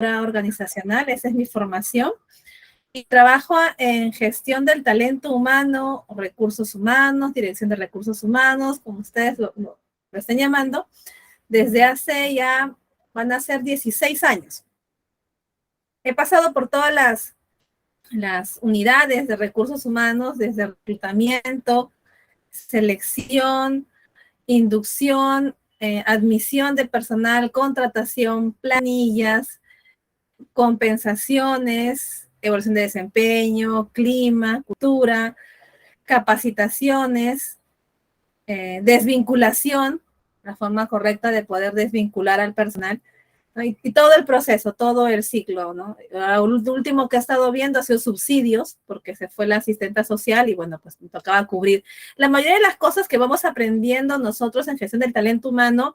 organizacional, esa es mi formación. Y trabajo en gestión del talento humano, recursos humanos, dirección de recursos humanos, como ustedes lo están llamando, desde hace ya, van a ser 16 años. He pasado por todas las unidades de recursos humanos, desde reclutamiento, selección, inducción, admisión de personal, contratación, planillas, compensaciones, evaluación de desempeño, clima, cultura, capacitaciones, desvinculación, la forma correcta de poder desvincular al personal, ¿no? Y todo el proceso, todo el ciclo, ¿no? Lo último que he estado viendo ha sido subsidios, porque se fue la asistenta social y bueno, pues me tocaba cubrir. La mayoría de las cosas que vamos aprendiendo nosotros en gestión del talento humano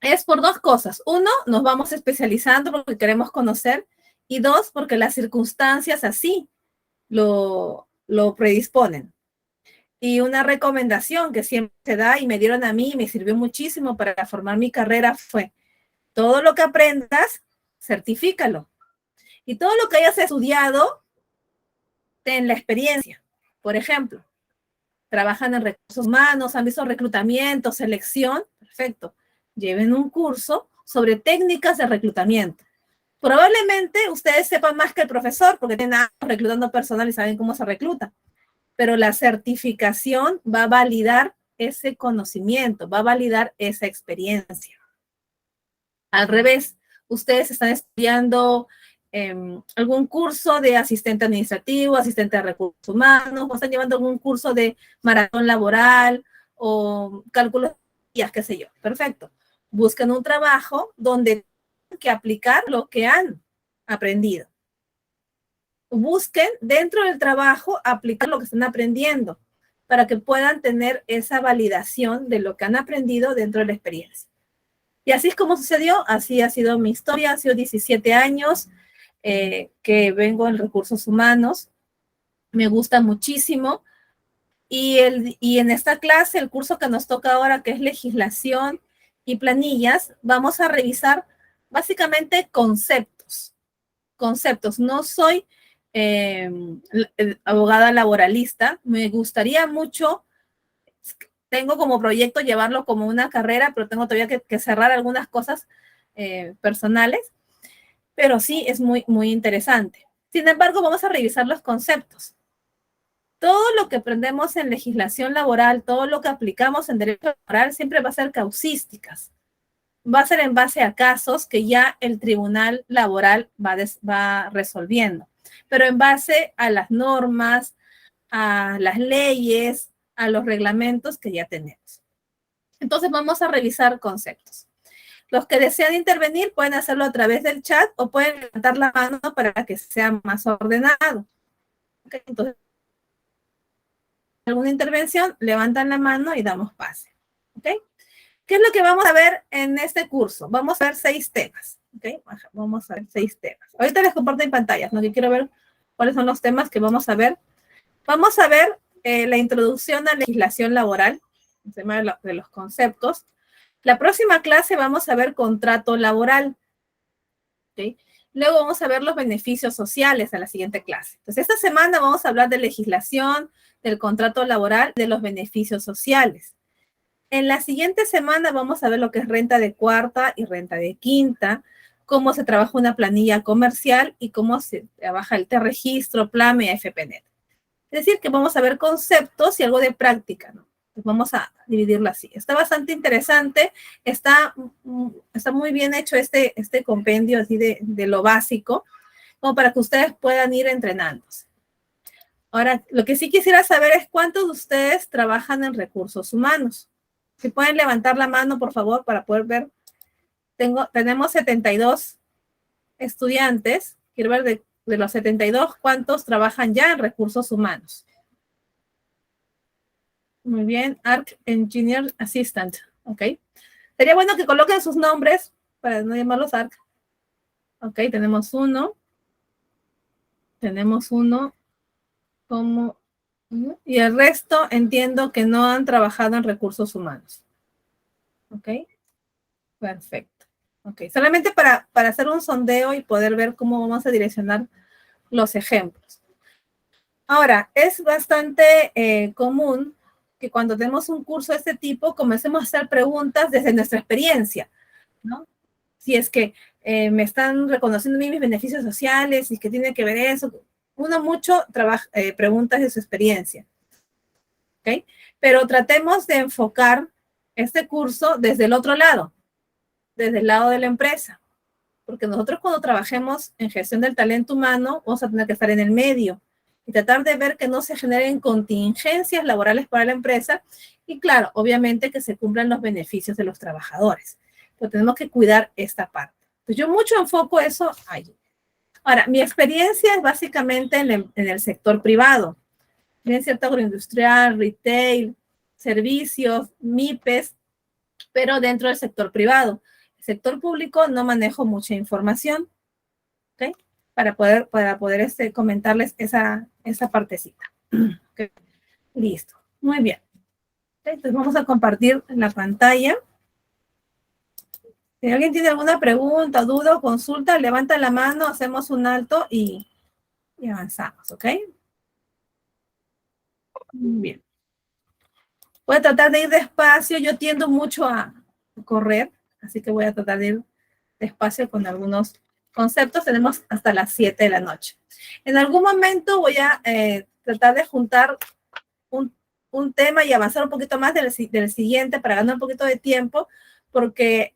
es por dos cosas. Uno, nos vamos especializando porque queremos conocer, y dos, porque las circunstancias así lo predisponen. Y una recomendación que siempre se da y me dieron a mí y me sirvió muchísimo para formar mi carrera fue: todo lo que aprendas, certifícalo. Y todo lo que hayas estudiado, ten la experiencia. Por ejemplo, trabajan en recursos humanos, han visto reclutamiento, selección, perfecto. Lleven un curso sobre técnicas de reclutamiento. Probablemente ustedes sepan más que el profesor, porque tienen años reclutando personal y saben cómo se recluta. Pero la certificación va a validar ese conocimiento, va a validar esa experiencia. Al revés, ustedes están estudiando algún curso de asistente administrativo, asistente de recursos humanos, o están llevando algún curso de maratón laboral o cálculos, qué sé yo. Perfecto. Buscan un trabajo donde tienen que aplicar lo que han aprendido. Busquen dentro del trabajo aplicar lo que están aprendiendo para que puedan tener esa validación de lo que han aprendido dentro de la experiencia. Y así es como sucedió, así ha sido mi historia, ha sido 17 años que vengo en recursos humanos, me gusta muchísimo. Y en esta clase, el curso que nos toca ahora, que es legislación y planillas, vamos a revisar básicamente conceptos. No soy abogada laboralista, me gustaría mucho, tengo como proyecto llevarlo como una carrera, pero tengo todavía que cerrar algunas cosas personales, pero sí es muy, muy interesante. Sin embargo, vamos a revisar los conceptos. Todo lo que aprendemos en legislación laboral, todo lo que aplicamos en derecho laboral, siempre va a ser causísticas. Va a ser en base a casos que ya el tribunal laboral va resolviendo, pero en base a las normas, a las leyes, a los reglamentos que ya tenemos. Entonces vamos a revisar conceptos. Los que desean intervenir pueden hacerlo a través del chat o pueden levantar la mano para que sea más ordenado. ¿Okay? Entonces, alguna intervención, levantan la mano y damos pase. ¿Ok? ¿Qué es lo que vamos a ver en este curso? Vamos a ver 6 temas. ¿Ok? Vamos a ver 6 temas. Ahorita les comparto en pantallas, ¿no? Que quiero ver cuáles son los temas que vamos a ver. Vamos a ver la introducción a la legislación laboral, el tema de los conceptos. La próxima clase vamos a ver contrato laboral. ¿Okay? Luego vamos a ver los beneficios sociales en la siguiente clase. Entonces, esta semana vamos a hablar de legislación, del contrato laboral, de los beneficios sociales. En la siguiente semana vamos a ver lo que es renta de cuarta y renta de quinta, cómo se trabaja una planilla comercial y cómo se trabaja el T-registro, PLAME y AFPNet. Es decir, que vamos a ver conceptos y algo de práctica, ¿no? Pues vamos a dividirlo así. Está bastante interesante, está muy bien hecho este compendio así de lo básico, como para que ustedes puedan ir entrenándose. Ahora, lo que sí quisiera saber es cuántos de ustedes trabajan en recursos humanos. Si pueden levantar la mano, por favor, para poder ver. Tenemos 72 estudiantes. Quiero ver de los 72, ¿cuántos trabajan ya en recursos humanos? Muy bien, Arc Engineer Assistant, ¿ok? Sería bueno que coloquen sus nombres para no llamarlos Arc. Ok, tenemos uno como... Y el resto entiendo que no han trabajado en recursos humanos. ¿Ok? Perfecto. Ok, solamente para hacer un sondeo y poder ver cómo vamos a direccionar los ejemplos. Ahora, es bastante común que cuando tenemos un curso de este tipo, comencemos a hacer preguntas desde nuestra experiencia, ¿no? Si es que me están reconociendo a mí mis beneficios sociales, si es que tiene que ver eso. Uno mucho preguntas de su experiencia, ¿ok? Pero tratemos de enfocar este curso desde el otro lado, desde el lado de la empresa, porque nosotros cuando trabajemos en gestión del talento humano vamos a tener que estar en el medio y tratar de ver que no se generen contingencias laborales para la empresa y claro, obviamente que se cumplan los beneficios de los trabajadores. Pero tenemos que cuidar esta parte. Pues yo mucho enfoco eso allí. Ahora, mi experiencia es básicamente en el sector privado, en cierto agroindustrial, retail, servicios, MIPES, pero dentro del sector privado. El sector público no manejo mucha información, ¿ok? Para poder comentarles esa partecita. ¿Okay? Listo. Muy bien. ¿Okay? Entonces vamos a compartir la pantalla. Si alguien tiene alguna pregunta, duda o consulta, levanta la mano, hacemos un alto y avanzamos, ¿ok? Bien. Voy a tratar de ir despacio. Yo tiendo mucho a correr, así que voy a tratar de ir despacio con algunos conceptos. Tenemos hasta las 7 de la noche. En algún momento voy a tratar de juntar un tema y avanzar un poquito más del siguiente para ganar un poquito de tiempo, porque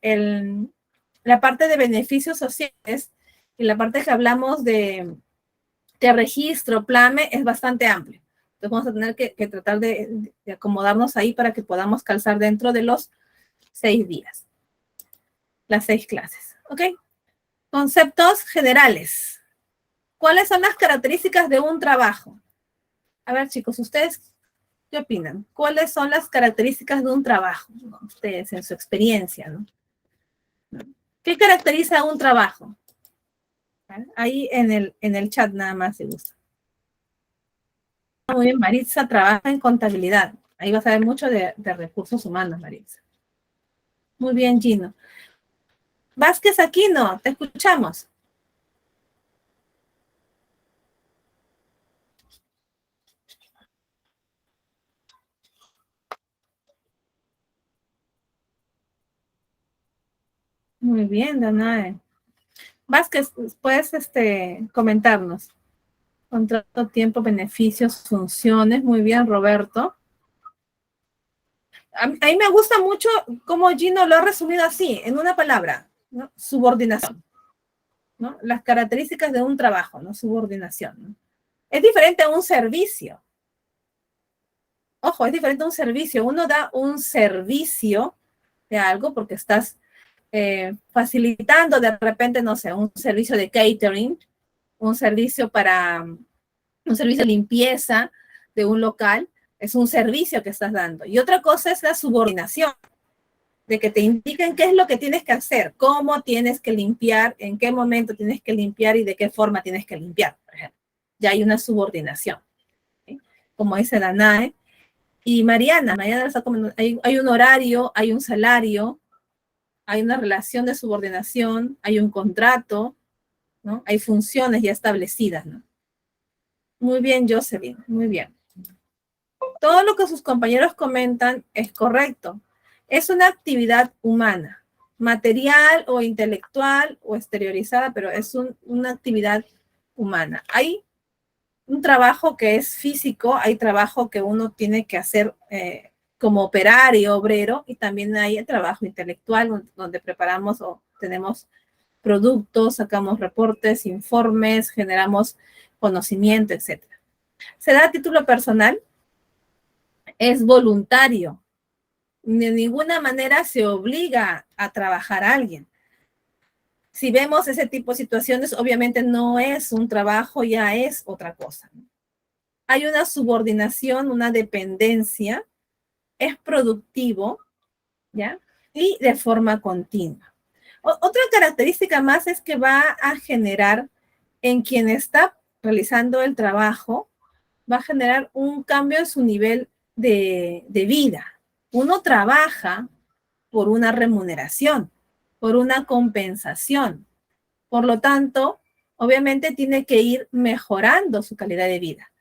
la parte de beneficios sociales y la parte que hablamos de registro, PLAME, es bastante amplio. Entonces vamos a tener que tratar de acomodarnos ahí para que podamos calzar dentro de los 6 días, las 6 clases. ¿Ok? Conceptos generales. ¿Cuáles son las características de un trabajo? A ver, chicos, ¿ustedes qué opinan? ¿Cuáles son las características de un trabajo? ¿No? Ustedes, en su experiencia, ¿no? ¿Qué caracteriza un trabajo? Ahí en el chat nada más si gusta. Muy bien, Maritza trabaja en contabilidad. Ahí vas a ver mucho de recursos humanos, Maritza. Muy bien, Gino. Vázquez Aquino, te escuchamos. Muy bien, Danae. Vázquez, puedes comentarnos. Contrato, tiempo, beneficios, funciones. Muy bien, Roberto. A mí me gusta mucho cómo Gino lo ha resumido así, en una palabra, ¿no? Subordinación, ¿no? Las características de un trabajo, ¿no? Subordinación, ¿no? Es diferente a un servicio. Ojo, es diferente a un servicio. Uno da un servicio de algo porque estás facilitando de repente, no sé, un servicio de catering, un servicio de limpieza de un local, es un servicio que estás dando. Y otra cosa es la subordinación, de que te indiquen qué es lo que tienes que hacer, cómo tienes que limpiar, en qué momento tienes que limpiar y de qué forma tienes que limpiar, por ejemplo. Ya hay una subordinación, ¿sí? Como dice Danae. Y Mariana está comentando, hay un horario, hay un salario, hay una relación de subordinación, hay un contrato, ¿no? Hay funciones ya establecidas, ¿no? Muy bien, Jocelyn, muy bien. Todo lo que sus compañeros comentan es correcto. Es una actividad humana, material o intelectual o exteriorizada, pero es una actividad humana. Hay un trabajo que es físico, hay trabajo que uno tiene que hacer como operario, obrero, y también hay el trabajo intelectual donde preparamos o tenemos productos, sacamos reportes, informes, generamos conocimiento, etc. Se da a título personal, es voluntario. De ninguna manera se obliga a trabajar a alguien. Si vemos ese tipo de situaciones, obviamente no es un trabajo, ya es otra cosa. Hay una subordinación, una dependencia, es productivo, ¿ya? Y de forma continua. Otra característica más es que va a generar en quien está realizando el trabajo, va a generar un cambio en su nivel de vida. Uno trabaja por una remuneración, por una compensación. Por lo tanto, obviamente tiene que ir mejorando su calidad de vida.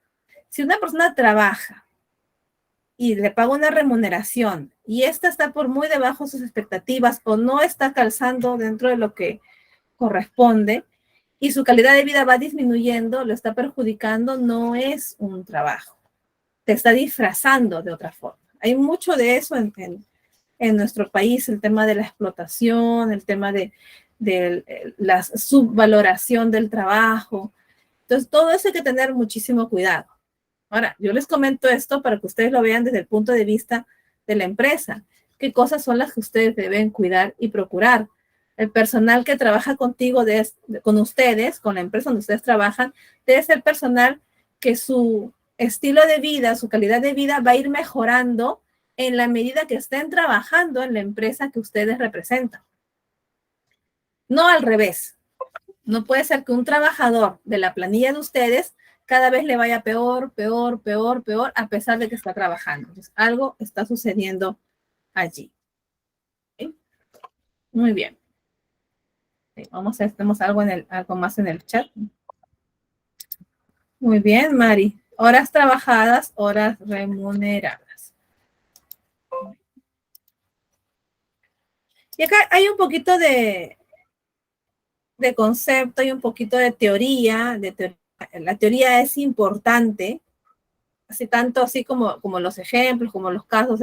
Si una persona trabaja y le paga una remuneración y esta está por muy debajo de sus expectativas o no está calzando dentro de lo que corresponde y su calidad de vida va disminuyendo, lo está perjudicando, no es un trabajo. Te está disfrazando de otra forma. Hay mucho de eso en nuestro país, el tema de la explotación, el tema de la subvaloración del trabajo. Entonces, todo eso hay que tener muchísimo cuidado. Ahora, yo les comento esto para que ustedes lo vean desde el punto de vista de la empresa. ¿Qué cosas son las que ustedes deben cuidar y procurar? El personal que trabaja contigo, con ustedes, con la empresa donde ustedes trabajan, debe ser personal que su estilo de vida, su calidad de vida va a ir mejorando en la medida que estén trabajando en la empresa que ustedes representan. No al revés. No puede ser que un trabajador de la planilla de ustedes cada vez le vaya peor, peor, peor, peor, a pesar de que está trabajando. Entonces, algo está sucediendo allí. ¿Sí? Muy bien. Sí, vamos a ver, tenemos algo más en el chat. Muy bien, Mari. Horas trabajadas, horas remuneradas. Y acá hay un poquito de concepto y un poquito de teoría. La teoría es importante, así tanto así como los ejemplos, como los casos.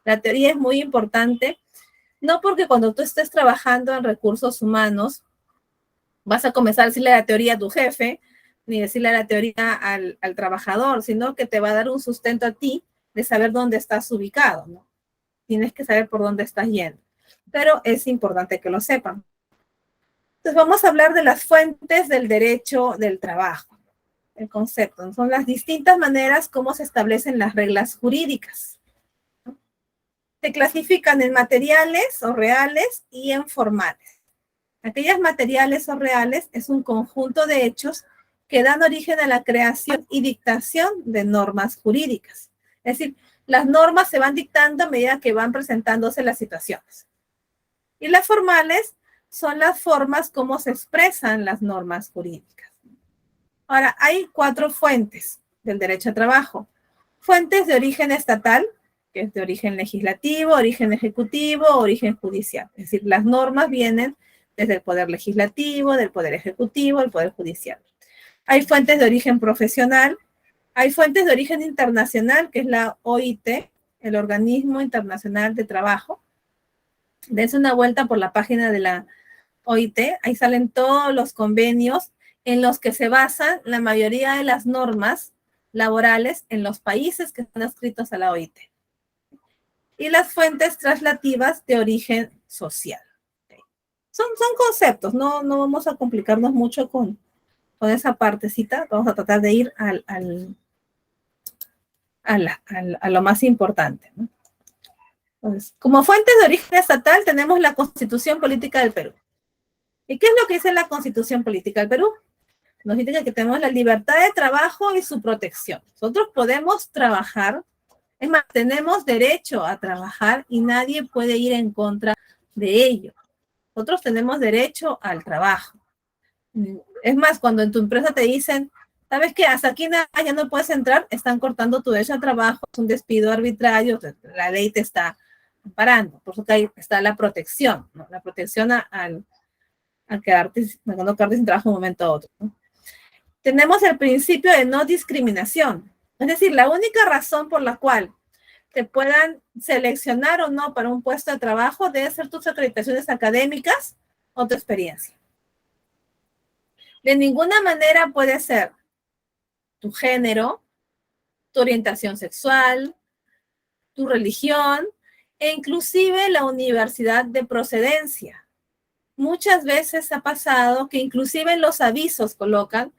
La teoría es muy importante, no porque cuando tú estés trabajando en recursos humanos vas a comenzar a decirle la teoría a tu jefe, ni decirle la teoría al trabajador, sino que te va a dar un sustento a ti de saber dónde estás ubicado, ¿no? Tienes que saber por dónde estás yendo, pero es importante que lo sepan. Entonces vamos a hablar de las fuentes del derecho del trabajo. El concepto, son las distintas maneras como se establecen las reglas jurídicas. Se clasifican en materiales o reales y en formales. Aquellas materiales o reales es un conjunto de hechos que dan origen a la creación y dictación de normas jurídicas. Es decir, las normas se van dictando a medida que van presentándose las situaciones. Y las formales son las formas como se expresan las normas jurídicas. Ahora, hay 4 fuentes del derecho al trabajo. Fuentes de origen estatal, que es de origen legislativo, origen ejecutivo, origen judicial. Es decir, las normas vienen desde el poder legislativo, del poder ejecutivo, del poder judicial. Hay fuentes de origen profesional, hay fuentes de origen internacional, que es la OIT, el Organismo Internacional de Trabajo. Dense una vuelta por la página de la OIT, ahí salen todos los convenios en los que se basan la mayoría de las normas laborales en los países que están adscritos a la OIT. Y las fuentes translativas de origen social. Son conceptos, no vamos a complicarnos mucho con esa partecita, vamos a tratar de ir a lo más importante, ¿no? Entonces, como fuentes de origen estatal tenemos la Constitución Política del Perú. ¿Y qué es lo que dice la Constitución Política del Perú? Nos dice que tenemos la libertad de trabajo y su protección. Nosotros podemos trabajar, es más, tenemos derecho a trabajar y nadie puede ir en contra de ello. Nosotros tenemos derecho al trabajo. Es más, cuando en tu empresa te dicen, ¿sabes qué? Hasta aquí nada, ya no puedes entrar, están cortando tu derecho al trabajo, es un despido arbitrario, la ley te está amparando. Por eso que ahí está la protección, ¿no? La protección al no quedarte sin trabajo de un momento a otro, ¿no? Tenemos el principio de no discriminación. Es decir, la única razón por la cual te puedan seleccionar o no para un puesto de trabajo debe ser tus acreditaciones académicas o tu experiencia. De ninguna manera puede ser tu género, tu orientación sexual, tu religión e inclusive la universidad de procedencia. Muchas veces ha pasado que inclusive en los avisos colocan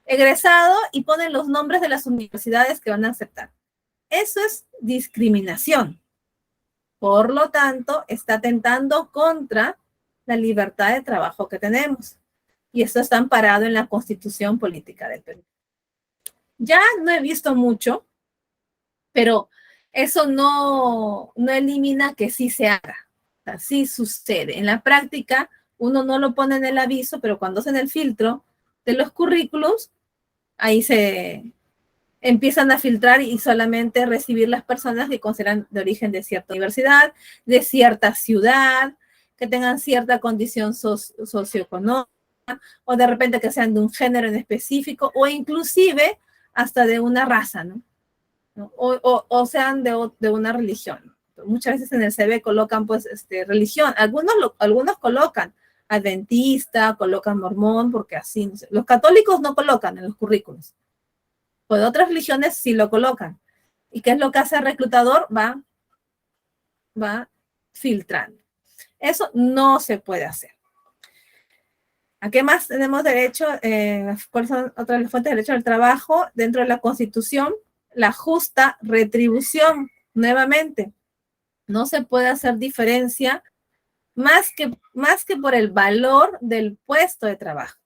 egresado y ponen los nombres de las universidades que van a aceptar. Eso es discriminación. Por lo tanto, está atentando contra la libertad de trabajo que tenemos. Y esto está amparado en la Constitución Política del Perú. Ya no he visto mucho, pero eso no elimina que sí se haga. Así sucede. En la práctica, uno no lo pone en el aviso, pero cuando hacen el filtro de los currículos, ahí se empiezan a filtrar y solamente recibir las personas que consideran de origen de cierta universidad, de cierta ciudad, que tengan cierta condición socioeconómica, o de repente que sean de un género en específico, o inclusive hasta de una raza, ¿no? O sean de una religión. Muchas veces en el CV colocan pues religión, algunos colocan adventista, colocan mormón, porque así, no sé. Los católicos no colocan en los currículos, pues otras religiones sí lo colocan. ¿Y qué es lo que hace el reclutador? Va filtrando. Eso no se puede hacer. ¿A qué más tenemos derecho? ¿Cuáles son otras de las fuentes de derecho al trabajo? Dentro de la Constitución, la justa retribución. Nuevamente, no se puede hacer diferencia más que por el valor del puesto de trabajo.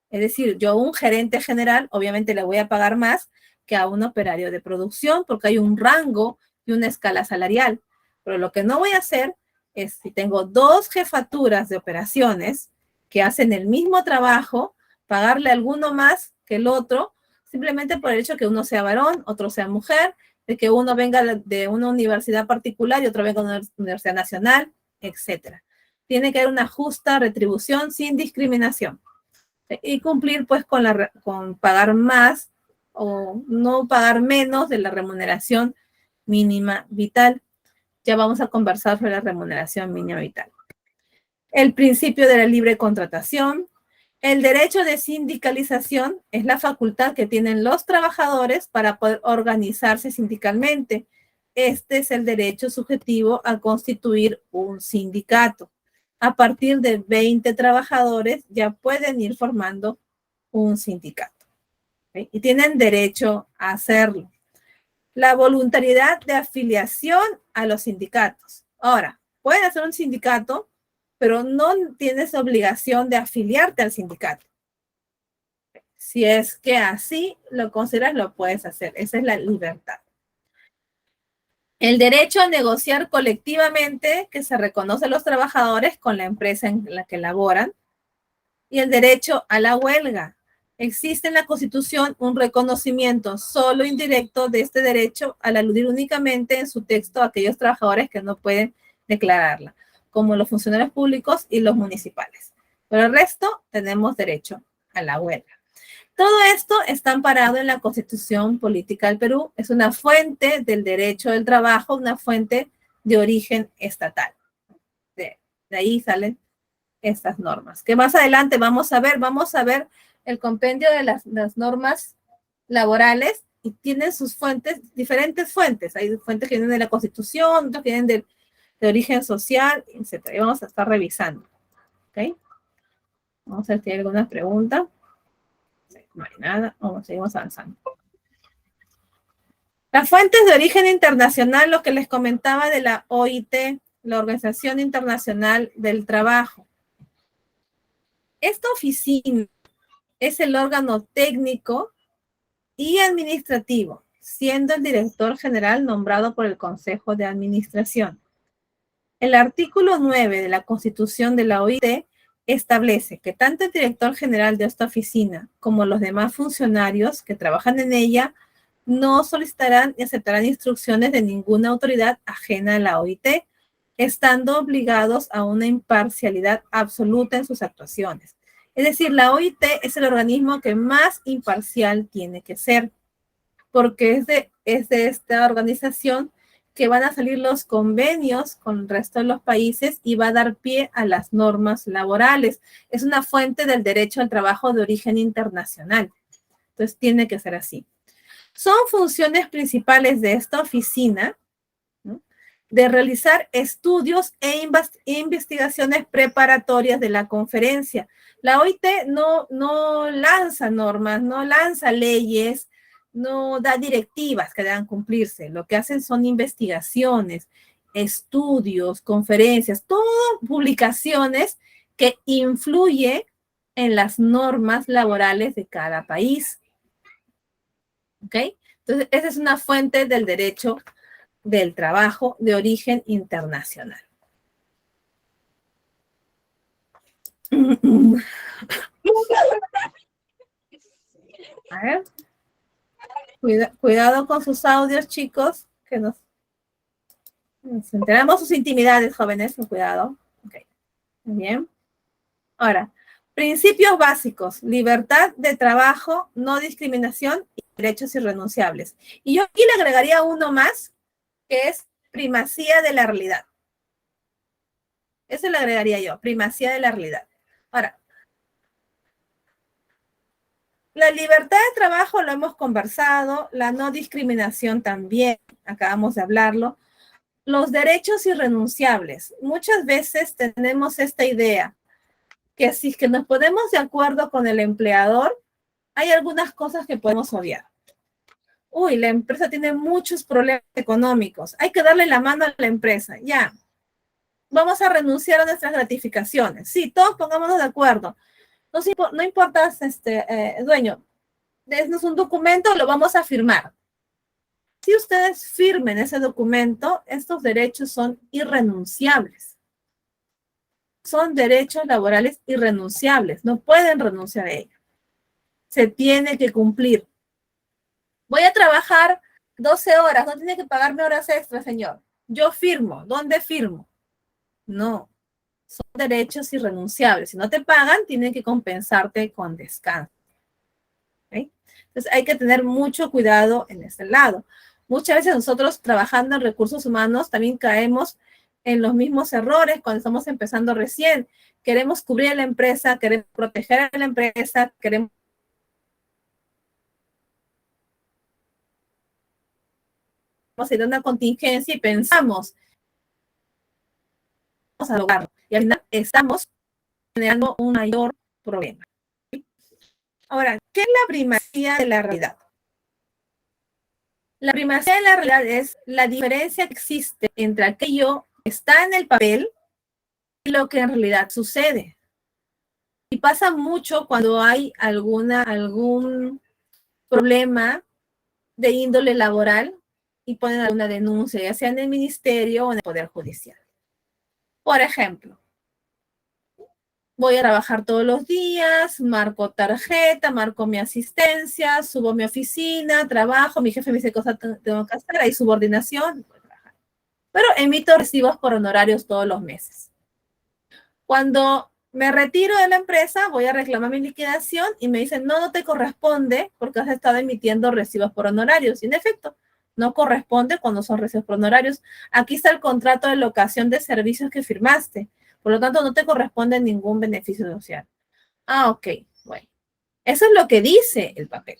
Es decir, yo a un gerente general, obviamente le voy a pagar más que a un operario de producción, porque hay un rango y una escala salarial. Pero lo que no voy a hacer es, si tengo dos jefaturas de operaciones que hacen el mismo trabajo, pagarle a alguno más que el otro, simplemente por el hecho que uno sea varón, otro sea mujer, de que uno venga de una universidad particular y otro venga de una universidad nacional, etc. Tiene que haber una justa retribución sin discriminación. Y cumplir pues con pagar más o no pagar menos de la remuneración mínima vital. Ya vamos a conversar sobre la remuneración mínima vital. El principio de la libre contratación. El derecho de sindicalización es la facultad que tienen los trabajadores para poder organizarse sindicalmente. Este es el derecho subjetivo a constituir un sindicato. A partir de 20 trabajadores ya pueden ir formando un sindicato. ¿Okay? Y tienen derecho a hacerlo. La voluntariedad de afiliación a los sindicatos. Ahora, pueden hacer un sindicato, pero no tienes obligación de afiliarte al sindicato. Si es que así lo consideras, lo puedes hacer. Esa es la libertad. El derecho a negociar colectivamente, que se reconoce a los trabajadores con la empresa en la que laboran. Y el derecho a la huelga. Existe en la Constitución un reconocimiento solo indirecto de este derecho al aludir únicamente en su texto a aquellos trabajadores que no pueden declararla, como los funcionarios públicos y los municipales. Pero el resto tenemos derecho a la huelga. Todo esto está amparado en la Constitución Política del Perú. Es una fuente del derecho del trabajo, una fuente de origen estatal. De ahí salen estas normas. Que más adelante vamos a ver el compendio de las normas laborales y tienen sus fuentes, diferentes fuentes. Hay fuentes que vienen de la Constitución, otras que vienen de origen social, etc. Y vamos a estar revisando. ¿Ok? Vamos a ver si hay alguna pregunta. No hay nada. Seguimos avanzando. Las fuentes de origen internacional, lo que les comentaba de la OIT, la Organización Internacional del Trabajo. Esta oficina es el órgano técnico y administrativo, siendo el director general nombrado por el Consejo de Administración. El artículo 9 de la Constitución de la OIT establece que tanto el director general de esta oficina como los demás funcionarios que trabajan en ella no solicitarán ni aceptarán instrucciones de ninguna autoridad ajena a la OIT, estando obligados a una imparcialidad absoluta en sus actuaciones. Es decir, la OIT es el organismo que más imparcial tiene que ser, porque es de esta organización que van a salir los convenios con el resto de los países y va a dar pie a las normas laborales. Es una fuente del derecho al trabajo de origen internacional. Entonces, tiene que ser así. Son funciones principales de esta oficina, ¿no?, de realizar estudios e investigaciones preparatorias de la conferencia. La OIT no lanza normas, no lanza leyes, no da directivas que deban cumplirse. Lo que hacen son investigaciones, estudios, conferencias, todo publicaciones que influyen en las normas laborales de cada país. ¿Ok? Entonces, esa es una fuente del derecho del trabajo de origen internacional. A ver. Cuidado con sus audios, chicos, que nos enteramos sus intimidades, jóvenes, con cuidado. Ok, muy bien. Ahora, principios básicos: libertad de trabajo, no discriminación y derechos irrenunciables. Y yo aquí le agregaría uno más, que es primacía de la realidad. Eso le agregaría yo, primacía de la realidad. Ahora, la libertad de trabajo lo hemos conversado, la no discriminación también, acabamos de hablarlo. Los derechos irrenunciables. Muchas veces tenemos esta idea que si es que nos ponemos de acuerdo con el empleador, hay algunas cosas que podemos obviar. Uy, la empresa tiene muchos problemas económicos, hay que darle la mano a la empresa, ya. Vamos a renunciar a nuestras gratificaciones. Sí, todos pongámonos de acuerdo. No importa, dueño, denos un documento, lo vamos a firmar. Si ustedes firmen ese documento, estos derechos son irrenunciables. Son derechos laborales irrenunciables. No pueden renunciar a ellos. Se tiene que cumplir. Voy a trabajar 12 horas, no tiene que pagarme horas extras, señor. Yo firmo. ¿Dónde firmo? No. Son derechos irrenunciables. Si no te pagan, tienen que compensarte con descanso. ¿Okay? Entonces hay que tener mucho cuidado en este lado. Muchas veces nosotros trabajando en recursos humanos también caemos en los mismos errores cuando estamos empezando recién. Queremos cubrir a la empresa, queremos proteger a la empresa, queremos ir a una contingencia y pensamos, vamos a lograrlo. Y al final estamos generando un mayor problema. Ahora, ¿qué es la primacía de la realidad? La primacía de la realidad es la diferencia que existe entre aquello que está en el papel y lo que en realidad sucede. Y pasa mucho cuando hay algún problema de índole laboral y ponen alguna denuncia, ya sea en el ministerio o en el Poder Judicial. Por ejemplo, voy a trabajar todos los días, marco tarjeta, marco mi asistencia, subo mi oficina, trabajo, mi jefe me dice cosas que tengo que hacer, hay subordinación, pero emito recibos por honorarios todos los meses. Cuando me retiro de la empresa, voy a reclamar mi liquidación y me dicen, no te corresponde porque has estado emitiendo recibos por honorarios. Y en efecto, no corresponde cuando son recibos por honorarios. Aquí está el contrato de locación de servicios que firmaste. Por lo tanto, no te corresponde ningún beneficio social. Ah, ok, bueno. Eso es lo que dice el papel.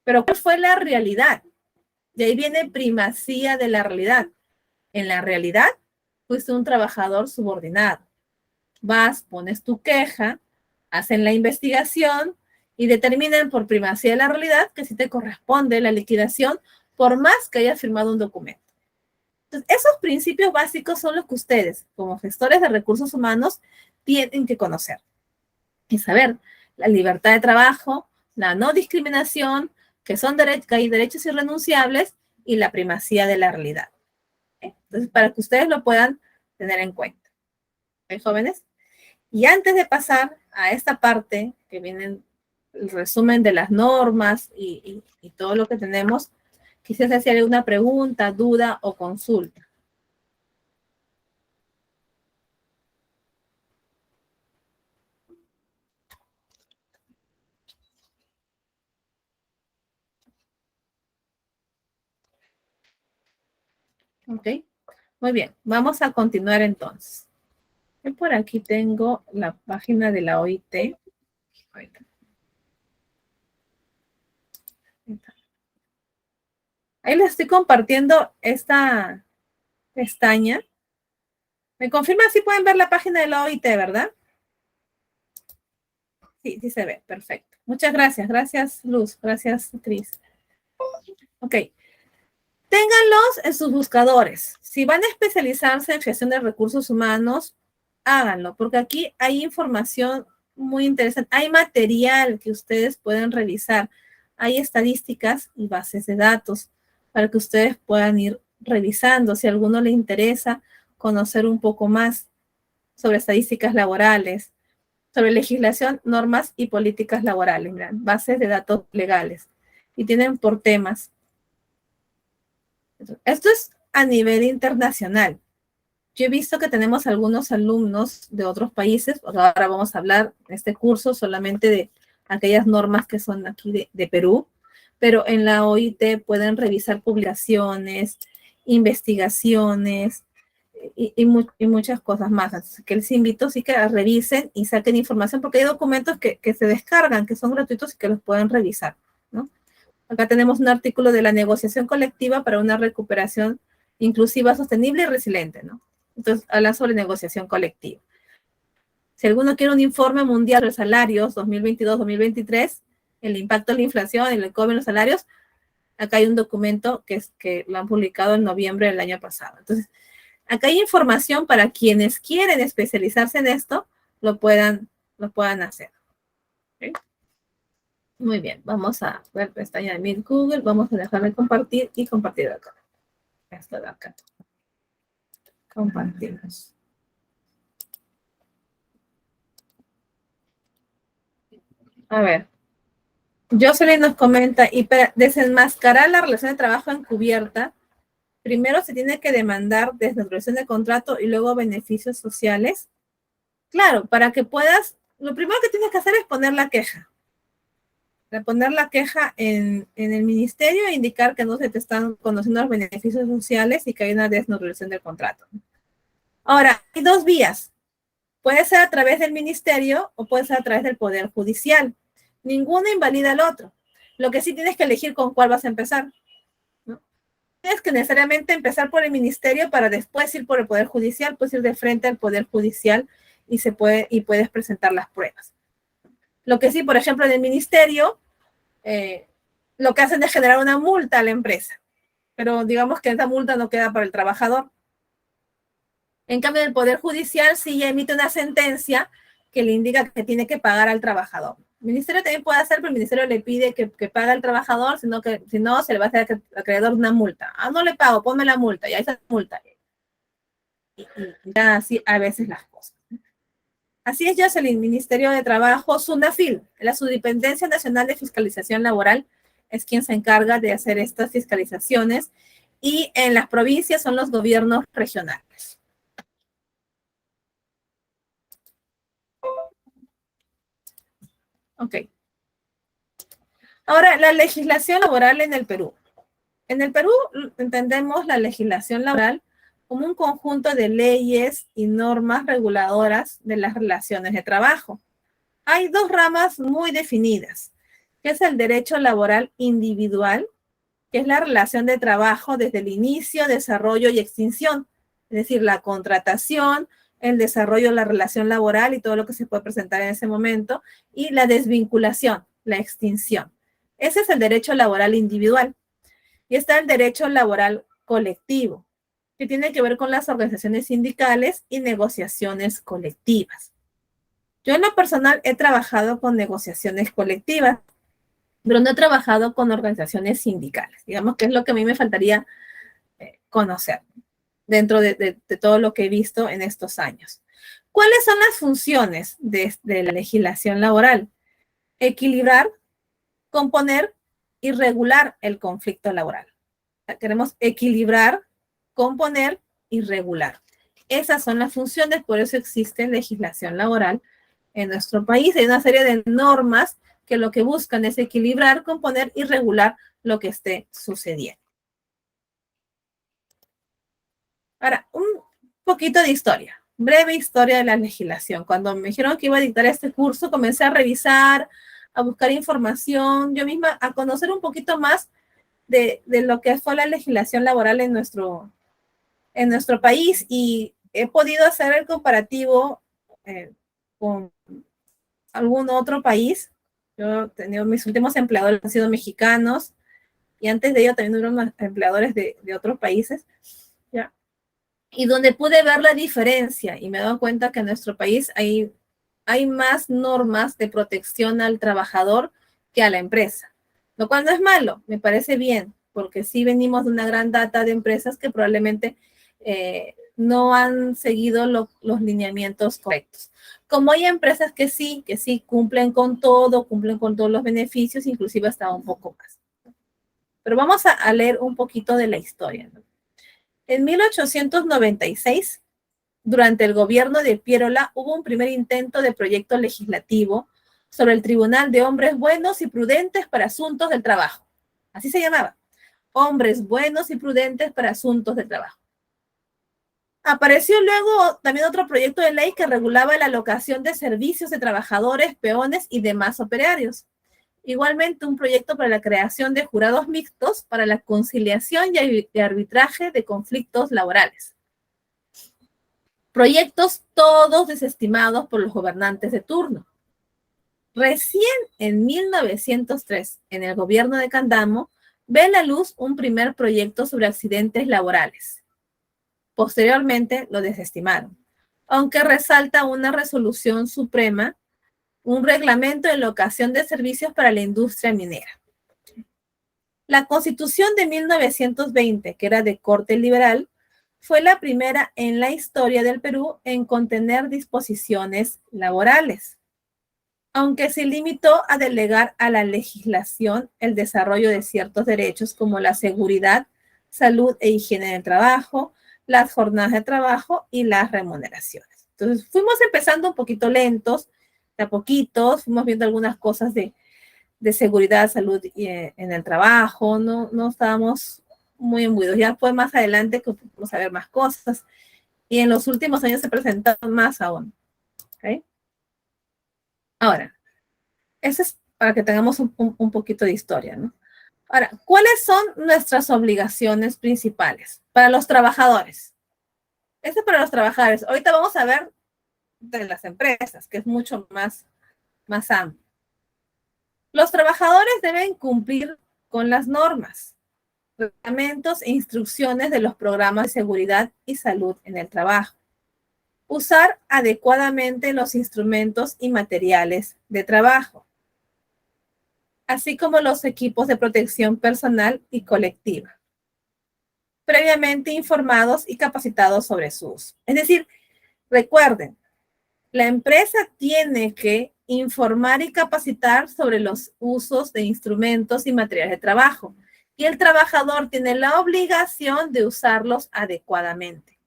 Pero ¿cuál fue la realidad? De ahí viene primacía de la realidad. En la realidad, fuiste un trabajador subordinado. Vas, pones tu queja, hacen la investigación y determinan por primacía de la realidad que sí te corresponde la liquidación por más que hayas firmado un documento. Entonces, esos principios básicos son los que ustedes, como gestores de recursos humanos, tienen que conocer y saber. La libertad de trabajo, la no discriminación, que hay derechos irrenunciables y la primacía de la realidad. Entonces, para que ustedes lo puedan tener en cuenta. ¿Ok, jóvenes? Y antes de pasar a esta parte, que viene el resumen de las normas y todo lo que tenemos, quisiera hacer alguna pregunta, duda o consulta. ¿Ok? Muy bien, vamos a continuar entonces. Yo por aquí tengo la página de la OIT. Ahí les estoy compartiendo esta pestaña. ¿Me confirma si pueden ver la página de la OIT, verdad? Sí, sí se ve, perfecto. Muchas gracias. Gracias, Luz. Gracias, Cris. Ok. Ténganlos en sus buscadores. Si van a especializarse en gestión de recursos humanos, háganlo, porque aquí hay información muy interesante. Hay material que ustedes pueden revisar. Hay estadísticas y bases de datos para que ustedes puedan ir revisando si a alguno le interesa conocer un poco más. sobre estadísticas laborales, sobre legislación, normas y políticas laborales, miren, bases de datos legales. Y tienen por temas. Esto es a nivel internacional. Yo he visto que tenemos algunos alumnos de otros países, ahora vamos a hablar en este curso solamente de aquellas normas que son aquí de Perú, pero en la OIT pueden revisar publicaciones, investigaciones y muchas cosas más. Así que les invito sí que a revisen y saquen información, porque hay documentos que se descargan, que son gratuitos y que los pueden revisar, ¿no? Acá tenemos un artículo de la negociación colectiva para una recuperación inclusiva, sostenible y resiliente, ¿no? Entonces, habla sobre negociación colectiva. Si alguno quiere un informe mundial de salarios 2022-2023, el impacto de la inflación, el COVID en los salarios, acá hay un documento que lo han publicado en noviembre del año pasado. Entonces, acá hay información para quienes quieren especializarse en esto, lo puedan hacer. ¿Okay? Muy bien, vamos a ver pestaña de Meet Google, vamos a dejar de compartir y compartir acá. Esto de acá. Compartimos. A ver. Jocelyn nos comenta, y para desenmascarar la relación de trabajo encubierta, primero se tiene que demandar desnaturalización de contrato y luego beneficios sociales. Claro, para que puedas, lo primero que tienes que hacer es poner la queja. Poner la queja en el ministerio e indicar que no se te están conociendo los beneficios sociales y que hay una desnaturalización del contrato. Ahora, hay dos vías. Puede ser a través del ministerio o puede ser a través del Poder Judicial. Ninguno invalida al otro. Lo que sí tienes que elegir con cuál vas a empezar, ¿no? Tienes que necesariamente empezar por el ministerio para después ir por el Poder Judicial, puedes ir de frente al Poder Judicial y puedes presentar las pruebas. Lo que sí, por ejemplo, en el ministerio, lo que hacen es generar una multa a la empresa, pero digamos que esa multa no queda para el trabajador. En cambio, el Poder Judicial sí emite una sentencia que le indica que tiene que pagar al trabajador. El ministerio también puede hacer, pero el ministerio le pide que pague al trabajador, si no, se le va a hacer al acreedor una multa. Ah, no le pago, ponme la multa, ya esa multa. Y ya así a veces las cosas. Así es, Jocelyn, Ministerio de Trabajo, SUNAFIL, la Superintendencia Nacional de Fiscalización Laboral, es quien se encarga de hacer estas fiscalizaciones, y en las provincias son los gobiernos regionales. Ok. Ahora, la legislación laboral en el Perú. En el Perú entendemos la legislación laboral como un conjunto de leyes y normas reguladoras de las relaciones de trabajo. Hay dos ramas muy definidas, que es el derecho laboral individual, que es la relación de trabajo desde el inicio, desarrollo y extinción, es decir, la contratación, el desarrollo de la relación laboral y todo lo que se puede presentar en ese momento, y la desvinculación, la extinción. Ese es el derecho laboral individual. Y está el derecho laboral colectivo, que tiene que ver con las organizaciones sindicales y negociaciones colectivas. Yo en lo personal he trabajado con negociaciones colectivas, pero no he trabajado con organizaciones sindicales. Digamos que es lo que a mí me faltaría conocer dentro de todo lo que he visto en estos años. ¿Cuáles son las funciones de la legislación laboral? Equilibrar, componer y regular el conflicto laboral. Queremos equilibrar, componer y regular. Esas son las funciones, por eso existe legislación laboral en nuestro país. Hay una serie de normas que lo que buscan es equilibrar, componer y regular lo que esté sucediendo. Ahora, un poquito de historia, breve historia de la legislación. Cuando me dijeron que iba a dictar este curso, comencé a revisar, a buscar información, yo misma a conocer un poquito más de lo que fue la legislación laboral en nuestro país, y he podido hacer el comparativo con algún otro país. Yo he tenido, mis últimos empleadores han sido mexicanos, y antes de ello también hubo empleadores de otros países, ¿ya? Y donde pude ver la diferencia y me he dado cuenta que en nuestro país hay más normas de protección al trabajador que a la empresa, lo cual no es malo, me parece bien, porque sí venimos de una gran data de empresas que probablemente no han seguido los lineamientos correctos. Como hay empresas que sí cumplen con todo, cumplen con todos los beneficios, inclusive hasta un poco más. Pero vamos a leer un poquito de la historia, ¿no? En 1896, durante el gobierno de Pierola, hubo un primer intento de proyecto legislativo sobre el Tribunal de Hombres Buenos y Prudentes para Asuntos del Trabajo. Así se llamaba. Hombres buenos y prudentes para asuntos de trabajo. Apareció luego también otro proyecto de ley que regulaba la alocación de servicios de trabajadores, peones y demás operarios. Igualmente, un proyecto para la creación de jurados mixtos para la conciliación y arbitraje de conflictos laborales. Proyectos todos desestimados por los gobernantes de turno. Recién en 1903, en el gobierno de Candamo, ve la luz un primer proyecto sobre accidentes laborales. Posteriormente lo desestimaron, aunque resalta una resolución suprema, un reglamento de locación de servicios para la industria minera. La Constitución de 1920, que era de corte liberal, fue la primera en la historia del Perú en contener disposiciones laborales, aunque se limitó a delegar a la legislación el desarrollo de ciertos derechos como la seguridad, salud e higiene del trabajo, las jornadas de trabajo y las remuneraciones. Entonces, fuimos empezando un poquito lentos, de a poquitos, fuimos viendo algunas cosas de seguridad, salud en el trabajo, no estábamos muy imbuidos. Ya fue más adelante que pudimos saber más cosas y en los últimos años se presentaron más aún. ¿Okay? Ahora, eso es para que tengamos un poquito de historia, ¿no? Ahora, ¿cuáles son nuestras obligaciones principales para los trabajadores? Esto es para los trabajadores. Ahorita vamos a ver de las empresas, que es mucho más amplio. Los trabajadores deben cumplir con las normas, reglamentos e instrucciones de los programas de seguridad y salud en el trabajo. Usar adecuadamente los instrumentos y materiales de trabajo, así como los equipos de protección personal y colectiva, previamente informados y capacitados sobre su uso. Es decir, recuerden, la empresa tiene que informar y capacitar sobre los usos de instrumentos y materiales de trabajo, y el trabajador tiene la obligación de usarlos adecuadamente.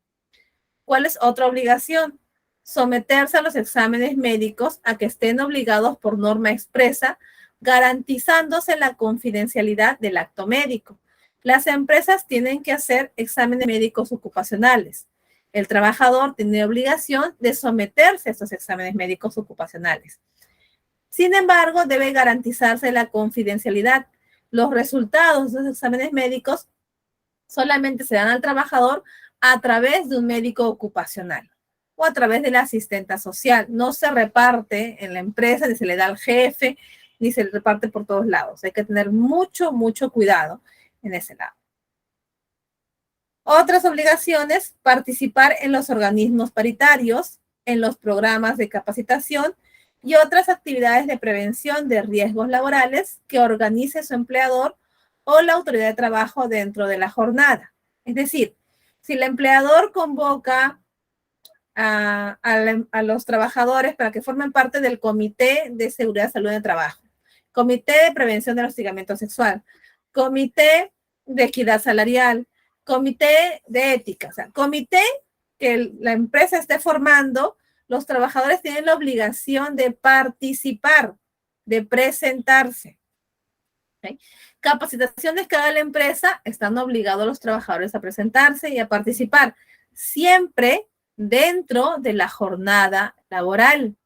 ¿Cuál es otra obligación? Someterse a los exámenes médicos a que estén obligados por norma expresa, garantizándose la confidencialidad del acto médico. Las empresas tienen que hacer exámenes médicos ocupacionales. El trabajador tiene obligación de someterse a estos exámenes médicos ocupacionales. Sin embargo, debe garantizarse la confidencialidad. Los resultados de los exámenes médicos solamente se dan al trabajador a través de un médico ocupacional o a través de la asistenta social. No se reparte en la empresa, ni se le da al jefe, ni se le reparte por todos lados. Hay que tener mucho cuidado en ese lado. Otras obligaciones: participar en los organismos paritarios, en los programas de capacitación y otras actividades de prevención de riesgos laborales que organice su empleador o la autoridad de trabajo dentro de la jornada. Es decir, si el empleador convoca a los trabajadores para que formen parte del Comité de Seguridad y Salud en el Trabajo, Comité de Prevención del Hostigamiento Sexual, Comité de Equidad Salarial, Comité de Ética, o sea, comité que la empresa esté formando, los trabajadores tienen la obligación de participar, de presentarse. ¿Okay? Capacitaciones que haga la empresa, están obligados los trabajadores a presentarse y a participar, siempre dentro de la jornada laboral.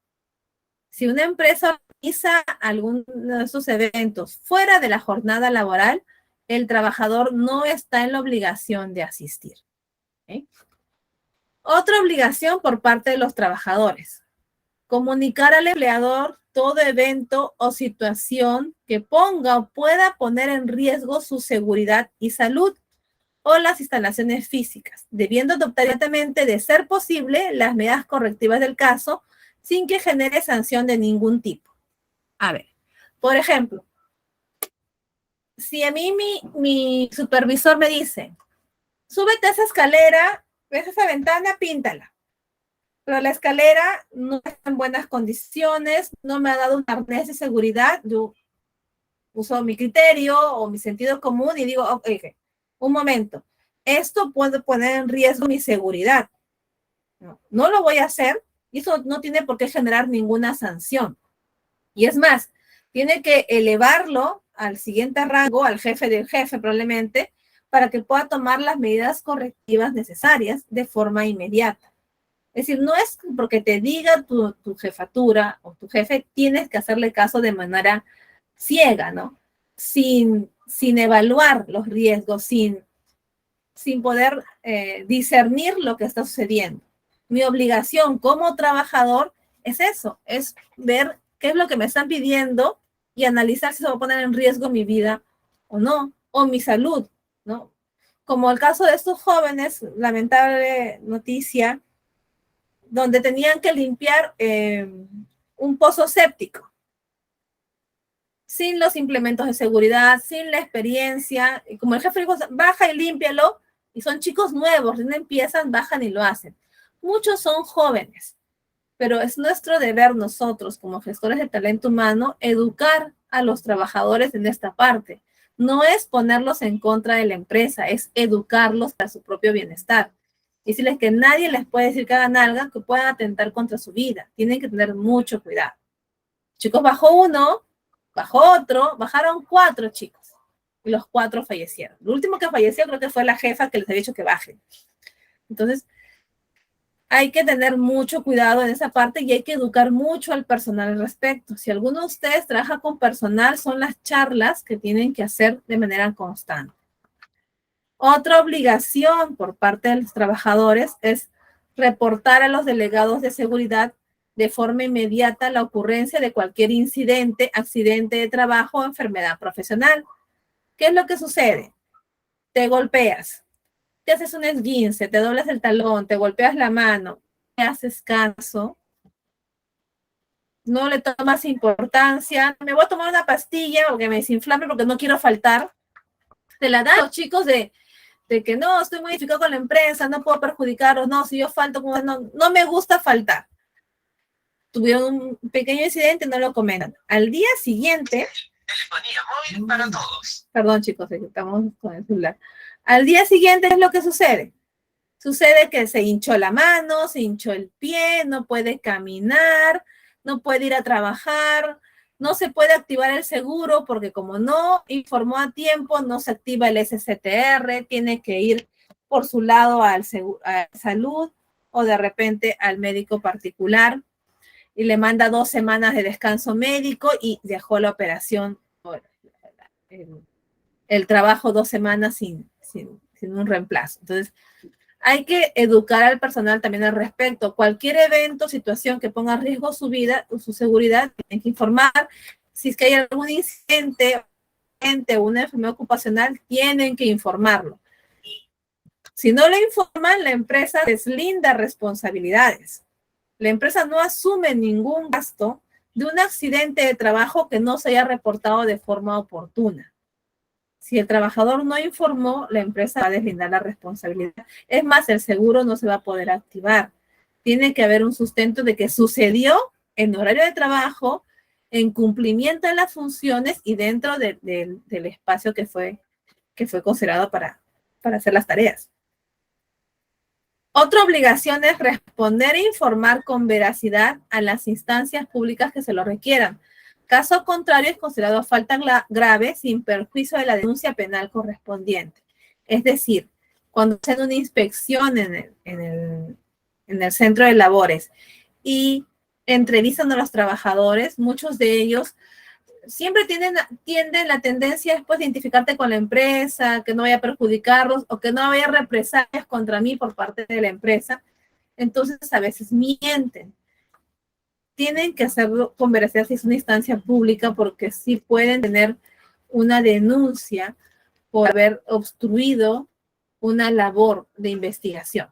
Si una empresa organiza alguno de esos eventos fuera de la jornada laboral, el trabajador no está en la obligación de asistir. ¿Okay? Otra obligación por parte de los trabajadores: comunicar al empleador todo evento o situación que ponga o pueda poner en riesgo su seguridad y salud o las instalaciones físicas, debiendo adoptar inmediatamente, de ser posible, las medidas correctivas del caso sin que genere sanción de ningún tipo. A ver, por ejemplo, si a mí mi supervisor me dice, súbete a esa escalera, ¿Ves esa ventana? Píntala. Pero la escalera no está en buenas condiciones, no me ha dado un arnés de seguridad. Yo uso mi criterio o mi sentido común y digo, ok, un momento, esto puede poner en riesgo mi seguridad. No lo voy a hacer y eso no tiene por qué generar ninguna sanción. Y es más, tiene que elevarlo al siguiente rango, al jefe del jefe probablemente, para que pueda tomar las medidas correctivas necesarias de forma inmediata. Es decir, no es porque te diga tu jefatura o tu jefe, tienes que hacerle caso de manera ciega, ¿no? Sin evaluar los riesgos, sin poder discernir lo que está sucediendo. Mi obligación como trabajador es eso, es ver qué es lo que me están pidiendo y analizar si se va a poner en riesgo mi vida o no, o mi salud, ¿no? Como el caso de estos jóvenes, lamentable noticia, donde tenían que limpiar un pozo séptico, sin los implementos de seguridad, sin la experiencia, y como el jefe dijo, baja y límpialo, y son chicos nuevos, no empiezan, bajan y lo hacen. Muchos son jóvenes, pero es nuestro deber nosotros, como gestores de talento humano, educar a los trabajadores en esta parte. No es ponerlos en contra de la empresa, es educarlos para su propio bienestar. Y decirles que nadie les puede decir que hagan algo que pueda atentar contra su vida. Tienen que tener mucho cuidado. Chicos, bajó uno, bajó otro, bajaron 4 chicos. Y los 4 fallecieron. Lo último que falleció creo que fue la jefa que les había dicho que bajen. Entonces, hay que tener mucho cuidado en esa parte y hay que educar mucho al personal al respecto. Si alguno de ustedes trabaja con personal, son las charlas que tienen que hacer de manera constante. Otra obligación por parte de los trabajadores es reportar a los delegados de seguridad de forma inmediata la ocurrencia de cualquier incidente, accidente de trabajo o enfermedad profesional. ¿Qué es lo que sucede? Te golpeas, te haces un esguince, te doblas el talón, te golpeas la mano, te haces caso, no le tomas importancia, me voy a tomar una pastilla porque me desinflame porque no quiero faltar. Te la dan los chicos de que no, estoy muy identificado con la empresa, no puedo perjudicaros, no, si yo falto, no me gusta faltar. Tuvieron un pequeño incidente, no lo comentan. Al día siguiente... Telefonía móvil para todos. Perdón, chicos, estamos con el celular. Al día siguiente es lo que sucede. Sucede que se hinchó la mano, se hinchó el pie, no puede caminar, no puede ir a trabajar, no se puede activar el seguro porque como no informó a tiempo, no se activa el SCTR, tiene que ir por su lado a salud o de repente al médico particular y le manda 2 semanas de descanso médico y dejó la operación, el trabajo 2 semanas sin un reemplazo. Entonces, hay que educar al personal también al respecto. Cualquier evento, situación que ponga en riesgo su vida o su seguridad, tienen que informar. Si es que hay algún incidente o una enfermedad ocupacional, tienen que informarlo. Si no lo informan, la empresa deslinda responsabilidades. La empresa no asume ningún gasto de un accidente de trabajo que no se haya reportado de forma oportuna. Si el trabajador no informó, la empresa va a deslindar la responsabilidad. Es más, el seguro no se va a poder activar. Tiene que haber un sustento de que sucedió en horario de trabajo, en cumplimiento de las funciones y dentro del espacio que fue considerado para hacer las tareas. Otra obligación es responder e informar con veracidad a las instancias públicas que se lo requieran. Caso contrario, es considerado falta grave sin perjuicio de la denuncia penal correspondiente. Es decir, cuando hacen una inspección en el centro de labores y entrevistan a los trabajadores, muchos de ellos siempre tienden la tendencia después de identificarte con la empresa, que no vaya a perjudicarlos o que no haya represalias contra mí por parte de la empresa. Entonces, a veces mienten. Tienen que hacerlo con veracidad si es una instancia pública porque sí pueden tener una denuncia por haber obstruido una labor de investigación.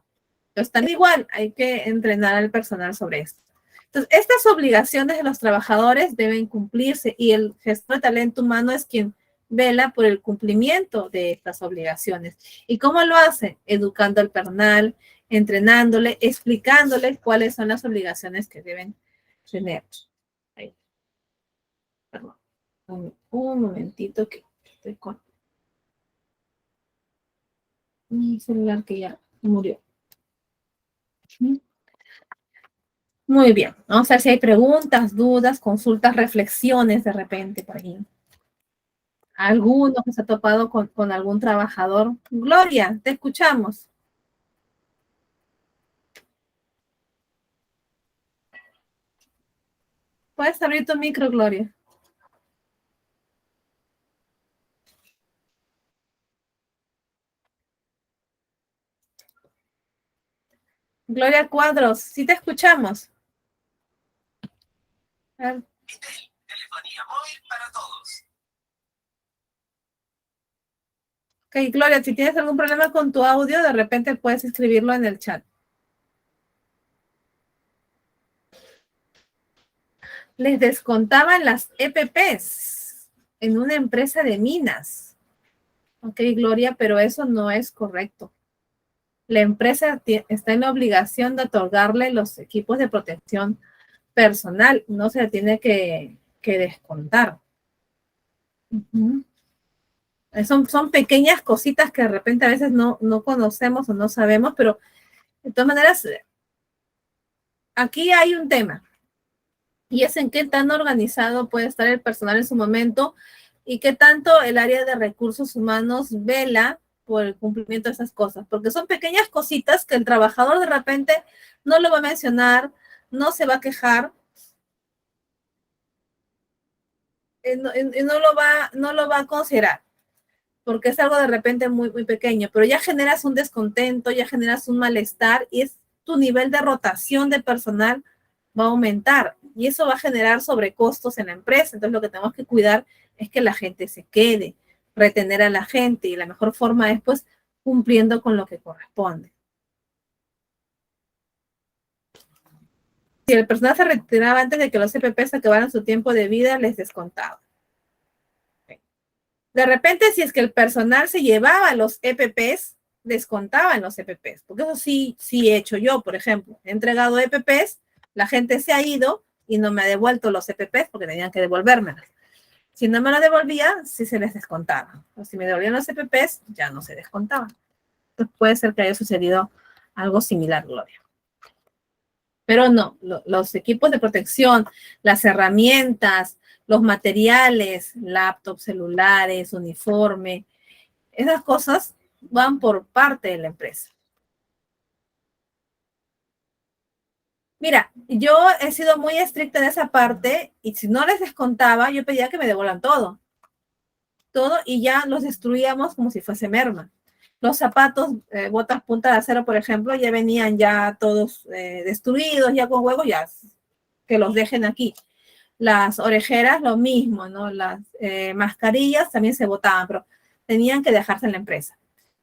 Entonces, también igual hay que entrenar al personal sobre esto. Entonces, estas obligaciones de los trabajadores deben cumplirse y el gestor de talento humano es quien vela por el cumplimiento de estas obligaciones. ¿Y cómo lo hace? Educando al personal, entrenándole, explicándole cuáles son las obligaciones que deben tener. Ahí. Perdón. Un momentito que estoy con mi celular que ya murió. Muy bien. Vamos a ver si hay preguntas, dudas, consultas, reflexiones de repente por ahí. ¿Alguno que se ha topado con algún trabajador? Gloria, te escuchamos. ¿Puedes abrir tu micro, Gloria? Gloria Cuadros, sí te escuchamos. Telefonía móvil para todos. Ok, Gloria, si tienes algún problema con tu audio, de repente puedes escribirlo en el chat. Les descontaban las EPPs en una empresa de minas. Ok, Gloria, pero eso no es correcto. La empresa está en la obligación de otorgarle los equipos de protección personal, no se le tiene que descontar. Son pequeñas cositas que de repente a veces no conocemos o no sabemos, pero de todas maneras, aquí hay un tema, y es en qué tan organizado puede estar el personal en su momento y qué tanto el área de recursos humanos vela por el cumplimiento de esas cosas, porque son pequeñas cositas que el trabajador de repente no lo va a mencionar, no se va a quejar, no lo va a considerar, porque es algo de repente muy, muy pequeño, pero ya generas un descontento, ya generas un malestar y es tu nivel de rotación de personal va a aumentar y eso va a generar sobrecostos en la empresa. Entonces lo que tenemos que cuidar es que la gente se quede, retener a la gente y la mejor forma es pues cumpliendo con lo que corresponde. Si el personal se retiraba antes de que los CPPs acabaran su tiempo de vida, les descontaba. De repente, si es que el personal se llevaba los EPPs, descontaban los EPPs, porque eso sí he hecho yo, por ejemplo. He entregado EPPs, la gente se ha ido y no me ha devuelto los EPPs porque tenían que devolvérmelos. Si no me lo devolvía, sí se les descontaba. O si me devolvían los EPPs, ya no se descontaban. Entonces puede ser que haya sucedido algo similar, Gloria. Pero no, los equipos de protección, las herramientas, los materiales, laptops, celulares, uniforme, esas cosas van por parte de la empresa. Mira, yo he sido muy estricta en esa parte y si no les descontaba, yo pedía que me devuelvan todo. Todo y ya los destruíamos como si fuese merma. Los zapatos, botas punta de acero, por ejemplo, ya venían ya todos destruidos, ya con huevo, ya que los dejen aquí. Las orejeras, lo mismo, ¿no? Las mascarillas también se botaban, pero tenían que dejarse en la empresa.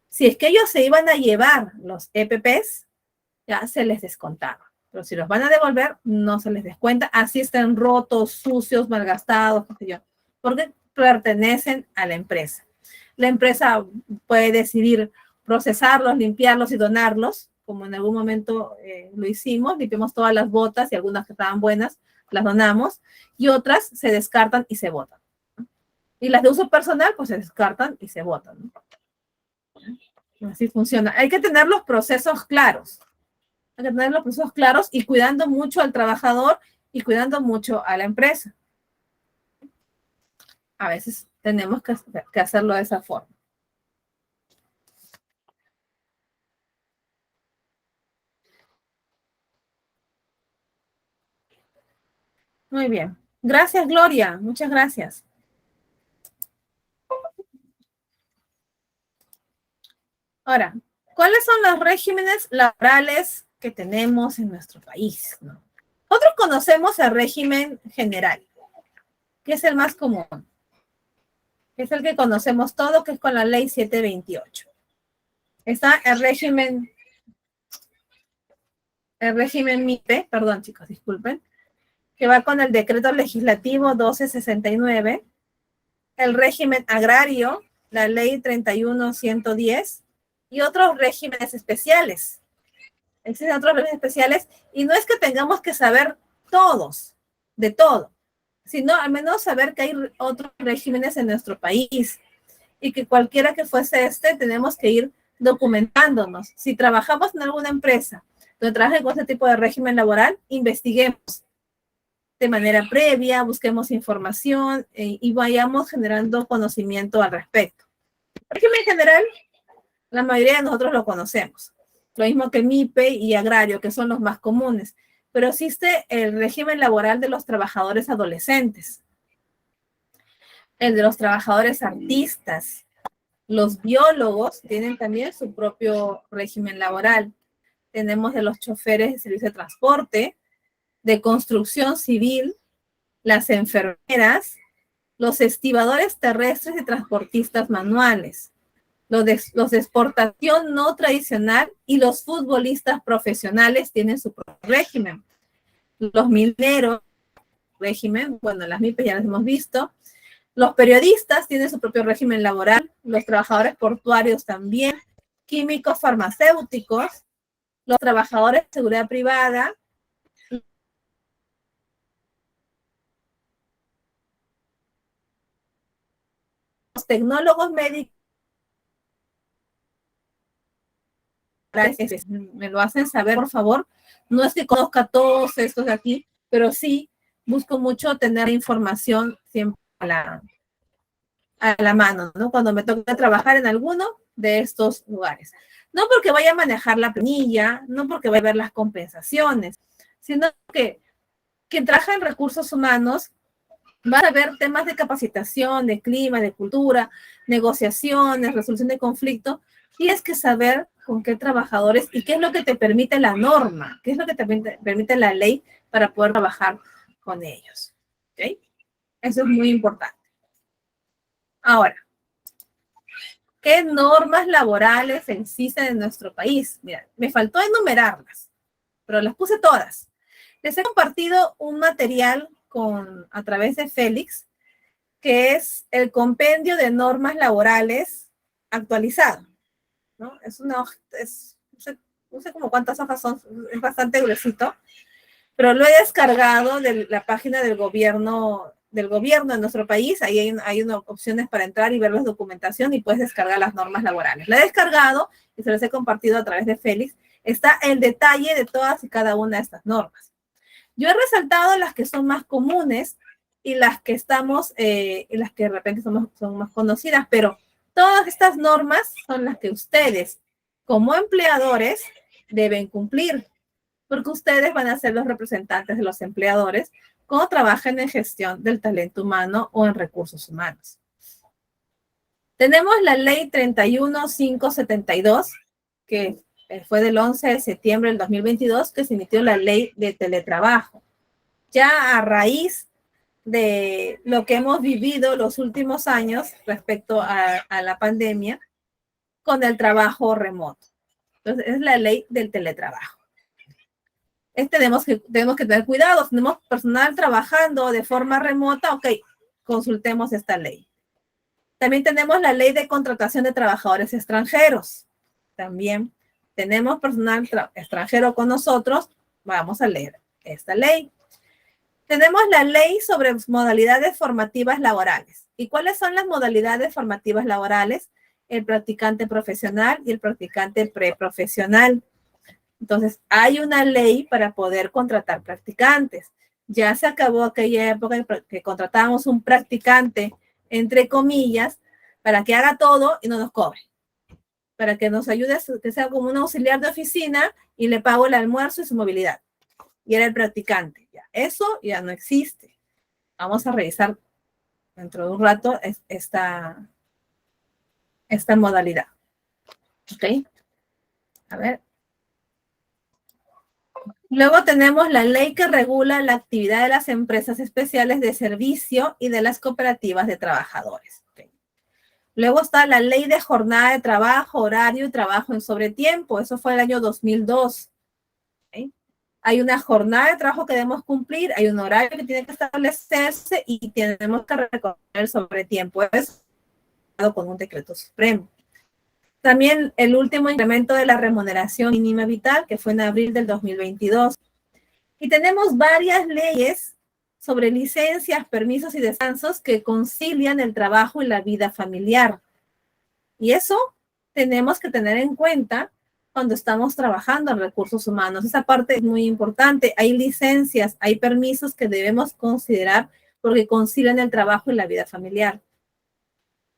Si es que ellos se iban a llevar los EPPs, ya se les descontaba. Pero si los van a devolver, no se les descuenta. Así estén rotos, sucios, malgastados, qué sé yo, porque pertenecen a la empresa. La empresa puede decidir procesarlos, limpiarlos y donarlos, como en algún momento lo hicimos. Limpiamos todas las botas y algunas que estaban buenas, las donamos, y otras se descartan y se botan. Y las de uso personal, pues se descartan y se botan, ¿no? Así funciona. Hay que tener los procesos claros. Hay que tener los procesos claros y cuidando mucho al trabajador y cuidando mucho a la empresa. A veces tenemos que hacerlo de esa forma. Muy bien. Gracias, Gloria. Muchas gracias. Ahora, ¿cuáles son los regímenes laborales que tenemos en nuestro país? ¿No? Nosotros conocemos el régimen general, que es el más común, que es el que conocemos todos, que es con la ley 728. Está el régimen MIPE, perdón chicos, disculpen, que va con el decreto legislativo 1269, el régimen agrario, la ley 31110 y otros regímenes especiales. Existen otros regímenes especiales y no es que tengamos que saber todos, de todo, sino al menos saber que hay otros regímenes en nuestro país y que cualquiera que fuese tenemos que ir documentándonos. Si trabajamos en alguna empresa donde trabaje con ese tipo de régimen laboral, investiguemos de manera previa, busquemos información y vayamos generando conocimiento al respecto. El régimen general, la mayoría de nosotros lo conocemos. Lo mismo que MIPE y agrario, que son los más comunes. Pero existe el régimen laboral de los trabajadores adolescentes, el de los trabajadores artistas. Los biólogos tienen también su propio régimen laboral. Tenemos de los choferes de servicio de transporte, de construcción civil, las enfermeras, los estibadores terrestres y transportistas manuales, los de exportación no tradicional y los futbolistas profesionales tienen su propio régimen. Los mineros, régimen, bueno, las MIPES ya las hemos visto. Los periodistas tienen su propio régimen laboral, los trabajadores portuarios también, químicos farmacéuticos, los trabajadores de seguridad privada, los tecnólogos médicos, me lo hacen saber, por favor. No es que conozca todos estos de aquí, pero sí busco mucho tener información siempre a la mano, ¿no? Cuando me toca trabajar en alguno de estos lugares. No porque vaya a manejar la planilla, no porque vaya a ver las compensaciones, sino que quien trabaja en recursos humanos va a ver temas de capacitación, de clima, de cultura, negociaciones, resolución de conflicto. Tienes que saber con qué trabajadores y qué es lo que te permite la norma, qué es lo que te permite la ley para poder trabajar con ellos. ¿Okay? Eso es muy importante. Ahora, ¿qué normas laborales existen en nuestro país? Mira, me faltó enumerarlas, pero las puse todas. Les he compartido un material a través de Félix, que es el compendio de normas laborales actualizado, ¿no? No sé como cuántas hojas son, es bastante gruesito, pero lo he descargado de la página del gobierno de nuestro país. Ahí hay unas opciones para entrar y ver la documentación y puedes descargar las normas laborales. La he descargado y se las he compartido a través de Félix. Está el detalle de todas y cada una de estas normas. Yo he resaltado las que son más comunes y las que las que de repente son más conocidas, pero todas estas normas son las que ustedes, como empleadores, deben cumplir, porque ustedes van a ser los representantes de los empleadores cuando trabajen en gestión del talento humano o en recursos humanos. Tenemos la ley 31572, que fue del 11 de septiembre del 2022, que se emitió la ley de teletrabajo. Ya a raíz de lo que hemos vivido los últimos años respecto a la pandemia con el trabajo remoto. Entonces, es la ley del teletrabajo. Tenemos que tener cuidado. Tenemos personal trabajando de forma remota, ok, consultemos esta ley. También tenemos la ley de contratación de trabajadores extranjeros. También tenemos personal extranjero con nosotros. Vamos a leer esta ley. Tenemos la ley sobre modalidades formativas laborales. ¿Y cuáles son las modalidades formativas laborales? El practicante profesional y el practicante preprofesional. Entonces, hay una ley para poder contratar practicantes. Ya se acabó aquella época que contratábamos un practicante, entre comillas, para que haga todo y no nos cobre. Para que nos ayude, que sea como un auxiliar de oficina y le pago el almuerzo y su movilidad. Y era el practicante. Ya, eso ya no existe. Vamos a revisar dentro de un rato esta modalidad. ¿Ok? A ver. Luego tenemos la ley que regula la actividad de las empresas especiales de servicio y de las cooperativas de trabajadores. ¿Okay? Luego está la ley de jornada de trabajo, horario y trabajo en sobretiempo. Eso fue el año 2002. ¿Okay? Hay una jornada de trabajo que debemos cumplir, hay un horario que tiene que establecerse y tenemos que reconocer el sobretiempo. Es con un decreto supremo. También el último incremento de la remuneración mínima vital, que fue en abril del 2022. Y tenemos varias leyes sobre licencias, permisos y descansos que concilian el trabajo y la vida familiar. Y eso tenemos que tener en cuenta cuando estamos trabajando en recursos humanos. Esa parte es muy importante. Hay licencias, hay permisos que debemos considerar porque concilian el trabajo y la vida familiar.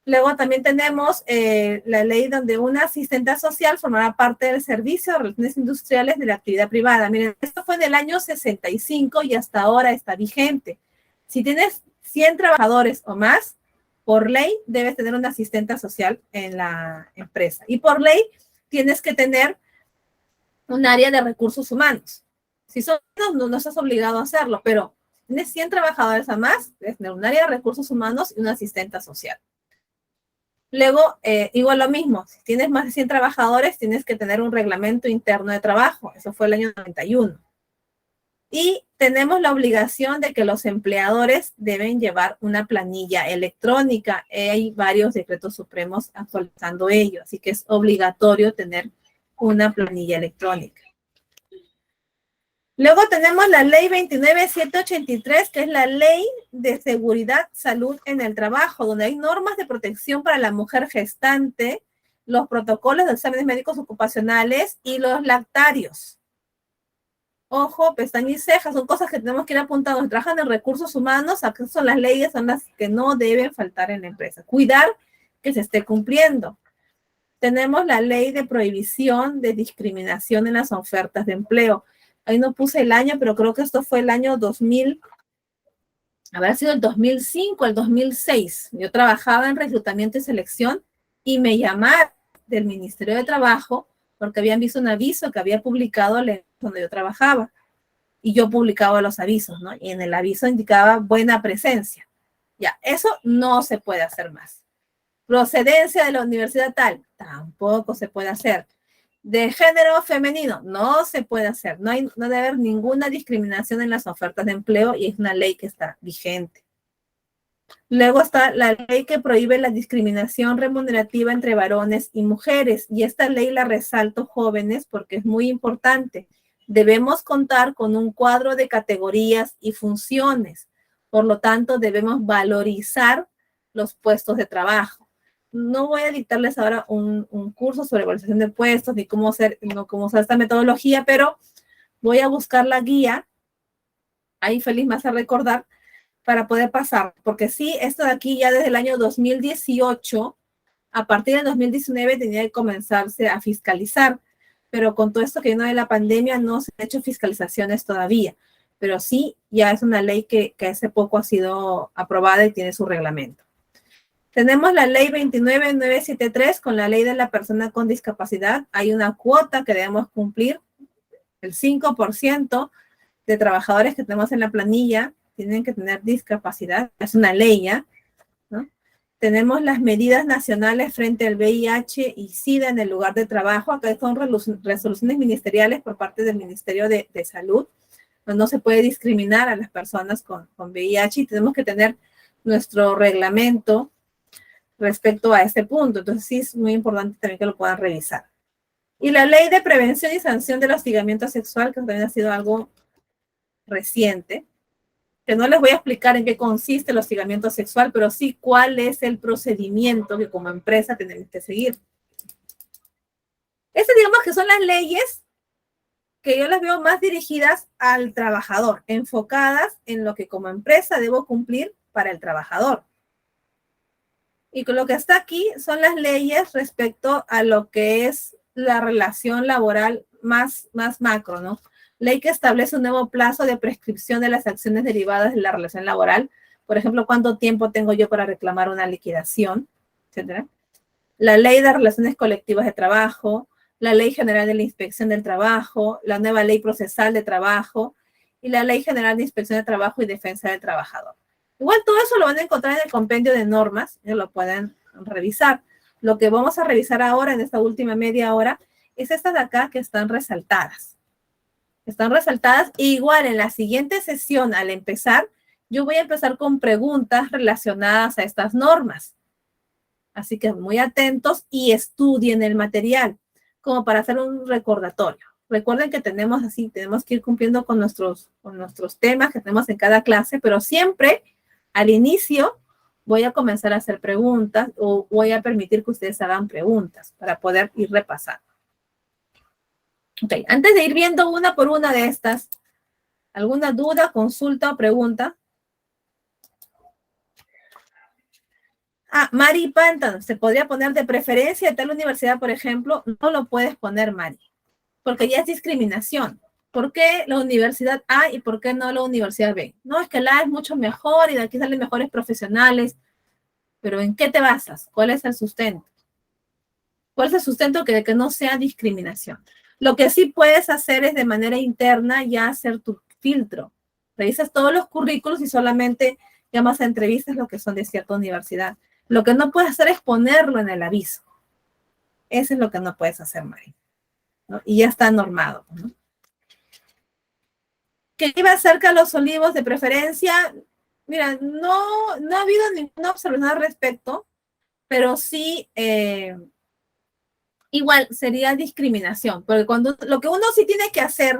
Luego también tenemos la ley donde una asistente social formará parte del servicio de relaciones industriales de la actividad privada. Miren, esto fue en el año 65 y hasta ahora está vigente. Si tienes 100 trabajadores o más, por ley debes tener una asistente social en la empresa. Y por ley tienes que tener un área de recursos humanos. Si son menos, no estás obligado a hacerlo, pero si tienes 100 trabajadores o más, debes tener un área de recursos humanos y una asistente social. Luego, igual lo mismo, si tienes más de 100 trabajadores, tienes que tener un reglamento interno de trabajo. Eso fue el año 91. Y tenemos la obligación de que los empleadores deben llevar una planilla electrónica. Hay varios decretos supremos actualizando ello, así que es obligatorio tener una planilla electrónica. Luego tenemos la ley 29.783, que es la ley de seguridad, salud en el trabajo, donde hay normas de protección para la mujer gestante, los protocolos de exámenes médicos ocupacionales y los lactarios. Ojo, pestaña y cejas, son cosas que tenemos que ir apuntando. Trabajan en recursos humanos, aquí son las leyes, son las que no deben faltar en la empresa. Cuidar que se esté cumpliendo. Tenemos la ley de prohibición de discriminación en las ofertas de empleo. Ahí no puse el año, pero creo que esto fue el año 2000, habrá sido el 2005, el 2006. Yo trabajaba en reclutamiento y selección y me llamaron del Ministerio de Trabajo porque habían visto un aviso que había publicado donde yo trabajaba. Y yo publicaba los avisos, ¿no? Y en el aviso indicaba buena presencia. Ya, eso no se puede hacer más. Procedencia de la universidad tal, tampoco se puede hacer. De género femenino, no se puede hacer. No debe haber ninguna discriminación en las ofertas de empleo y es una ley que está vigente. Luego está la ley que prohíbe la discriminación remunerativa entre varones y mujeres. Y esta ley la resalto, jóvenes, porque es muy importante. Debemos contar con un cuadro de categorías y funciones. Por lo tanto, debemos valorizar los puestos de trabajo. No voy a dictarles ahora un curso sobre valorización de puestos ni cómo usar esta metodología, pero voy a buscar la guía. Ahí Feliz me hace recordar para poder pasar, porque sí, esto de aquí ya desde el año 2018, a partir del 2019 tenía que comenzarse a fiscalizar, pero con todo esto que vino de la pandemia no se han hecho fiscalizaciones todavía, pero sí, ya es una ley que hace poco ha sido aprobada y tiene su reglamento. Tenemos la ley 29.973 con la ley de la persona con discapacidad. Hay una cuota que debemos cumplir, el 5% de trabajadores que tenemos en la planilla tienen que tener discapacidad, es una ley ya, ¿no? Tenemos las medidas nacionales frente al VIH y SIDA en el lugar de trabajo. Acá son resoluciones ministeriales por parte del Ministerio de Salud. No se puede discriminar a las personas con VIH y tenemos que tener nuestro reglamento respecto a este punto. Entonces sí es muy importante también que lo puedan revisar. Y la ley de prevención y sanción del hostigamiento sexual, que también ha sido algo reciente, que no les voy a explicar en qué consiste el hostigamiento sexual, pero sí cuál es el procedimiento que como empresa tenemos que seguir. Estas digamos que son las leyes que yo las veo más dirigidas al trabajador, enfocadas en lo que como empresa debo cumplir para el trabajador. Y con lo que está aquí son las leyes respecto a lo que es la relación laboral más macro, ¿no? Ley que establece un nuevo plazo de prescripción de las acciones derivadas de la relación laboral. Por ejemplo, cuánto tiempo tengo yo para reclamar una liquidación, etcétera. La ley de relaciones colectivas de trabajo, la ley general de la inspección del trabajo, la nueva ley procesal de trabajo y la ley general de inspección de trabajo y defensa del trabajador. Igual todo eso lo van a encontrar en el compendio de normas, lo pueden revisar. Lo que vamos a revisar ahora en esta última media hora es estas de acá que están resaltadas. Están resaltadas e igual en la siguiente sesión al empezar, yo voy a empezar con preguntas relacionadas a estas normas. Así que muy atentos y estudien el material, como para hacer un recordatorio. Recuerden que tenemos que ir cumpliendo con nuestros temas que tenemos en cada clase, pero siempre al inicio voy a comenzar a hacer preguntas o voy a permitir que ustedes hagan preguntas para poder ir repasando. Ok, antes de ir viendo una por una de estas, ¿alguna duda, consulta o pregunta? Mari Pantan, se podría poner de preferencia de tal universidad, por ejemplo. No lo puedes poner, Mari, porque ya es discriminación. ¿Por qué la universidad A y por qué no la universidad B? No, es que la A es mucho mejor y de aquí salen mejores profesionales. Pero ¿en qué te basas? ¿Cuál es el sustento? ¿Cuál es el sustento de que no sea discriminación? Lo que sí puedes hacer es de manera interna ya hacer tu filtro. Revisas todos los currículos y solamente llamas a entrevistas lo que son de cierta universidad. Lo que no puedes hacer es ponerlo en el aviso. Eso es lo que no puedes hacer, Mari, ¿no? Y ya está normado, ¿no? ¿Que iba cerca a Los Olivos de preferencia? Mira, no ha habido ninguna observación al respecto, pero sí, igual sería discriminación, porque lo que uno sí tiene que hacer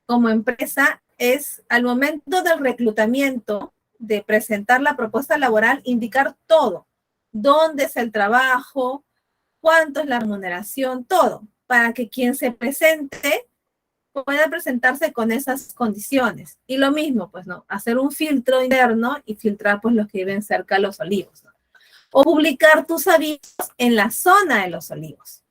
como empresa es al momento del reclutamiento, de presentar la propuesta laboral, indicar todo, dónde es el trabajo, cuánto es la remuneración, todo, para que quien se presente pueda presentarse con esas condiciones. Y lo mismo, pues, ¿no? Hacer un filtro interno y filtrar, pues, los que viven cerca de Los Olivos, ¿no? O publicar tus avisos en la zona de Los Olivos.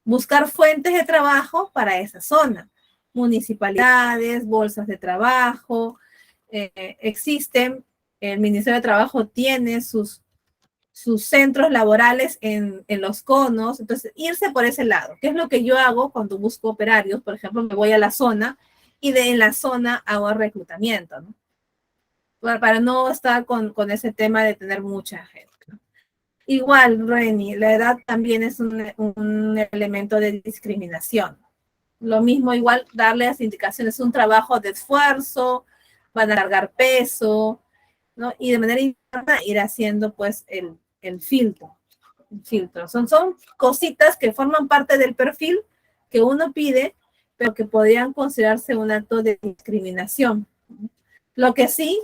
Buscar fuentes de trabajo para esa zona. Municipalidades, bolsas de trabajo, existen, el Ministerio de Trabajo tiene sus centros laborales en los conos, entonces irse por ese lado, que es lo que yo hago cuando busco operarios. Por ejemplo, me voy a la zona y en la zona hago reclutamiento, ¿no? Para no estar con ese tema de tener mucha gente, ¿no? Igual, Reni, la edad también es un elemento de discriminación. Lo mismo, igual, darle las indicaciones, un trabajo de esfuerzo, van a cargar peso, ¿no? Y de manera interna ir haciendo, pues, el filtro. Son cositas que forman parte del perfil que uno pide, pero que podrían considerarse un acto de discriminación. Lo que sí,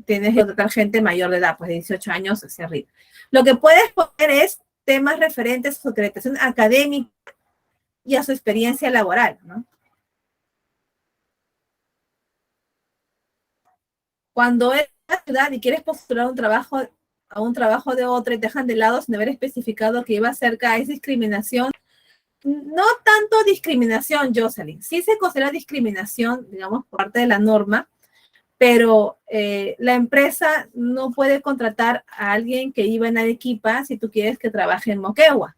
tienes que tratar gente mayor de edad, pues de 18 años hacia arriba. Lo que puedes poner es temas referentes a su acreditación académica y a su experiencia laboral, ¿no? Cuando eres de la ciudad y quieres postular a un trabajo de otra y te dejan de lado sin haber especificado que iba cerca, es discriminación. No tanto discriminación, Jocelyn. Sí se considera discriminación, digamos, por parte de la norma, pero la empresa no puede contratar a alguien que viva en Arequipa si tú quieres que trabaje en Moquegua.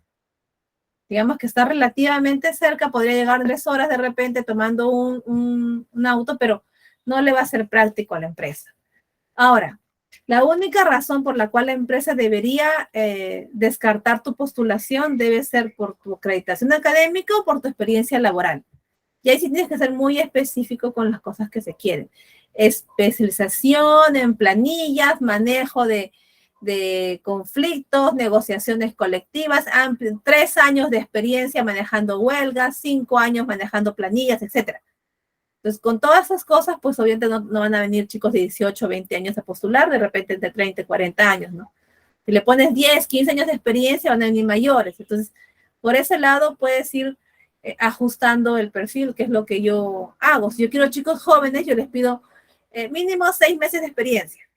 Digamos que está relativamente cerca, podría llegar 3 horas de repente tomando un auto, pero no le va a ser práctico a la empresa. Ahora, la única razón por la cual la empresa debería descartar tu postulación debe ser por tu acreditación académica o por tu experiencia laboral. Y ahí sí tienes que ser muy específico con las cosas que se quieren. Especialización en planillas, manejo de conflictos, negociaciones colectivas, 3 años de experiencia manejando huelgas, 5 años manejando planillas, etcétera. Entonces, con todas esas cosas, pues obviamente no van a venir chicos de 18, 20 años a postular, de repente de 30, 40 años, ¿no? Si le pones 10, 15 años de experiencia, van a venir mayores. Entonces, por ese lado puedes ir ajustando el perfil, que es lo que yo hago. Si yo quiero chicos jóvenes, yo les pido mínimo 6 meses de experiencia.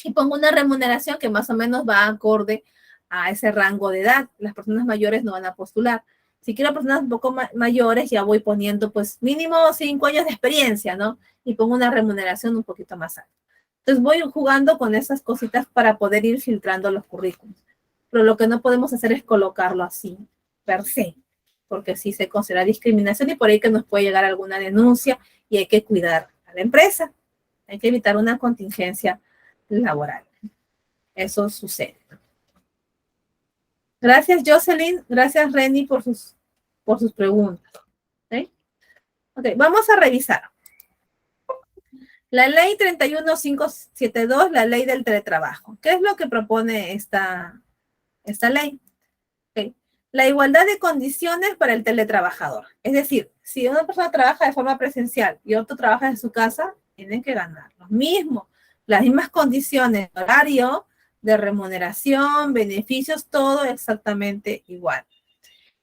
Y pongo una remuneración que más o menos va acorde a ese rango de edad. Las personas mayores no van a postular. Si quiero personas un poco mayores, ya voy poniendo pues mínimo 5 años de experiencia, ¿no? Y pongo una remuneración un poquito más alta. Entonces voy jugando con esas cositas para poder ir filtrando los currículums. Pero lo que no podemos hacer es colocarlo así, per se, porque sí se considera discriminación y por ahí que nos puede llegar alguna denuncia y hay que cuidar a la empresa. Hay que evitar una contingencia laboral. Eso sucede. Gracias, Jocelyn. Gracias, Reni, por sus preguntas. ¿Okay? Ok, vamos a revisar. La ley 31572, la ley del teletrabajo. ¿Qué es lo que propone esta esta ley. ¿Okay? La igualdad de condiciones para el teletrabajador. Es decir, si una persona trabaja de forma presencial y otro trabaja en su casa, tienen que ganar lo mismo, las mismas condiciones, horario, de remuneración, beneficios, todo exactamente igual.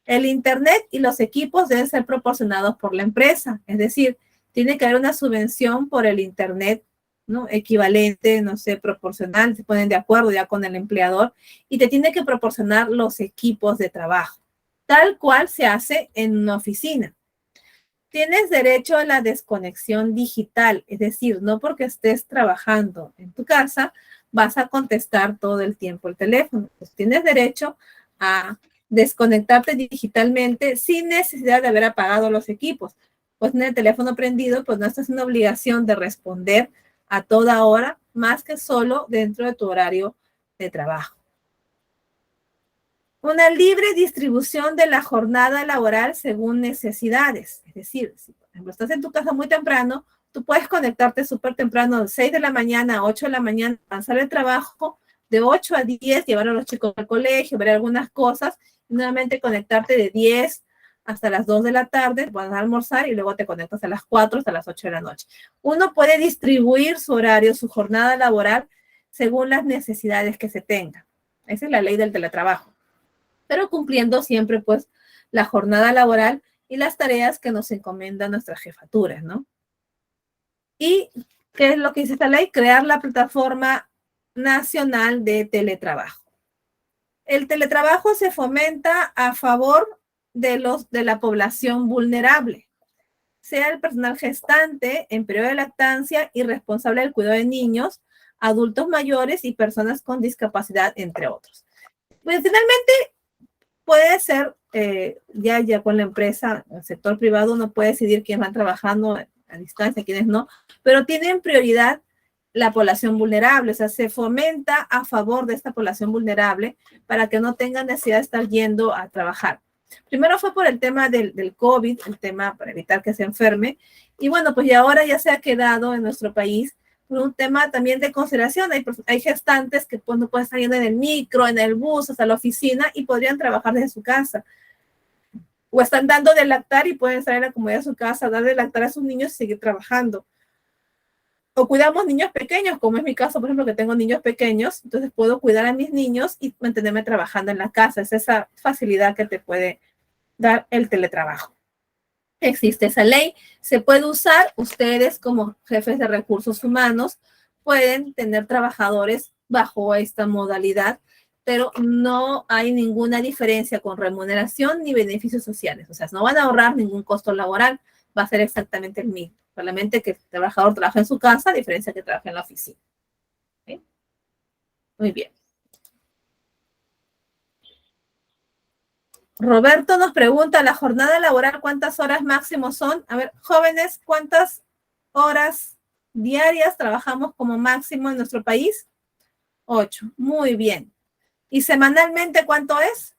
El Internet y los equipos deben ser proporcionados por la empresa, es decir, tiene que haber una subvención por el Internet, ¿no? Equivalente, no sé, proporcional, se ponen de acuerdo ya con el empleador y te tiene que proporcionar los equipos de trabajo, tal cual se hace en una oficina. Tienes derecho a la desconexión digital, es decir, no porque estés trabajando en tu casa vas a contestar todo el tiempo el teléfono. Pues tienes derecho a desconectarte digitalmente sin necesidad de haber apagado los equipos. Pues en el teléfono prendido, pues no estás en obligación de responder a toda hora, más que solo dentro de tu horario de trabajo. Una libre distribución de la jornada laboral según necesidades. Es decir, si por ejemplo estás en tu casa muy temprano, tú puedes conectarte súper temprano, de 6 de la mañana a 8 de la mañana, avanzar el trabajo, de 8 a 10, llevar a los chicos al colegio, ver algunas cosas, y nuevamente conectarte de 10 hasta las 2 de la tarde, vas a almorzar y luego te conectas a las 4 hasta las 8 de la noche. Uno puede distribuir su horario, su jornada laboral, según las necesidades que se tengan. Esa es la ley del teletrabajo, pero cumpliendo siempre, pues, la jornada laboral y las tareas que nos encomiendan nuestras jefaturas, ¿no? ¿Y qué es lo que dice esta ley? Crear la plataforma nacional de teletrabajo. El teletrabajo se fomenta a favor de la población vulnerable, sea el personal gestante, en periodo de lactancia y responsable del cuidado de niños, adultos mayores y personas con discapacidad, entre otros. Pues finalmente puede ser, ya con la empresa, el sector privado, uno puede decidir quiénes van trabajando a distancia, quiénes no, pero tienen prioridad la población vulnerable, o sea, se fomenta a favor de esta población vulnerable para que no tengan necesidad de estar yendo a trabajar. Primero fue por el tema del COVID, el tema para evitar que se enferme, y bueno, pues y ahora ya se ha quedado en nuestro país por un tema también de consideración. Hay gestantes que pues, no pueden estar yendo en el micro, en el bus, hasta la oficina y podrían trabajar desde su casa. O están dando de lactar y pueden estar en la comodidad de su casa, dar de lactar a sus niños y seguir trabajando. O cuidamos niños pequeños, como es mi caso, por ejemplo, que tengo niños pequeños, entonces puedo cuidar a mis niños y mantenerme trabajando en la casa. Es esa facilidad que te puede dar el teletrabajo. Existe esa ley, se puede usar, ustedes como jefes de recursos humanos pueden tener trabajadores bajo esta modalidad, pero no hay ninguna diferencia con remuneración ni beneficios sociales, o sea, no van a ahorrar ningún costo laboral, va a ser exactamente el mismo, solamente que el trabajador trabaja en su casa, a diferencia que trabaja en la oficina. ¿Sí? Muy bien. Roberto nos pregunta, ¿la jornada laboral cuántas horas máximo son? A ver, jóvenes, ¿cuántas horas diarias trabajamos como máximo en nuestro país? 8. Muy bien. ¿Y semanalmente cuánto es?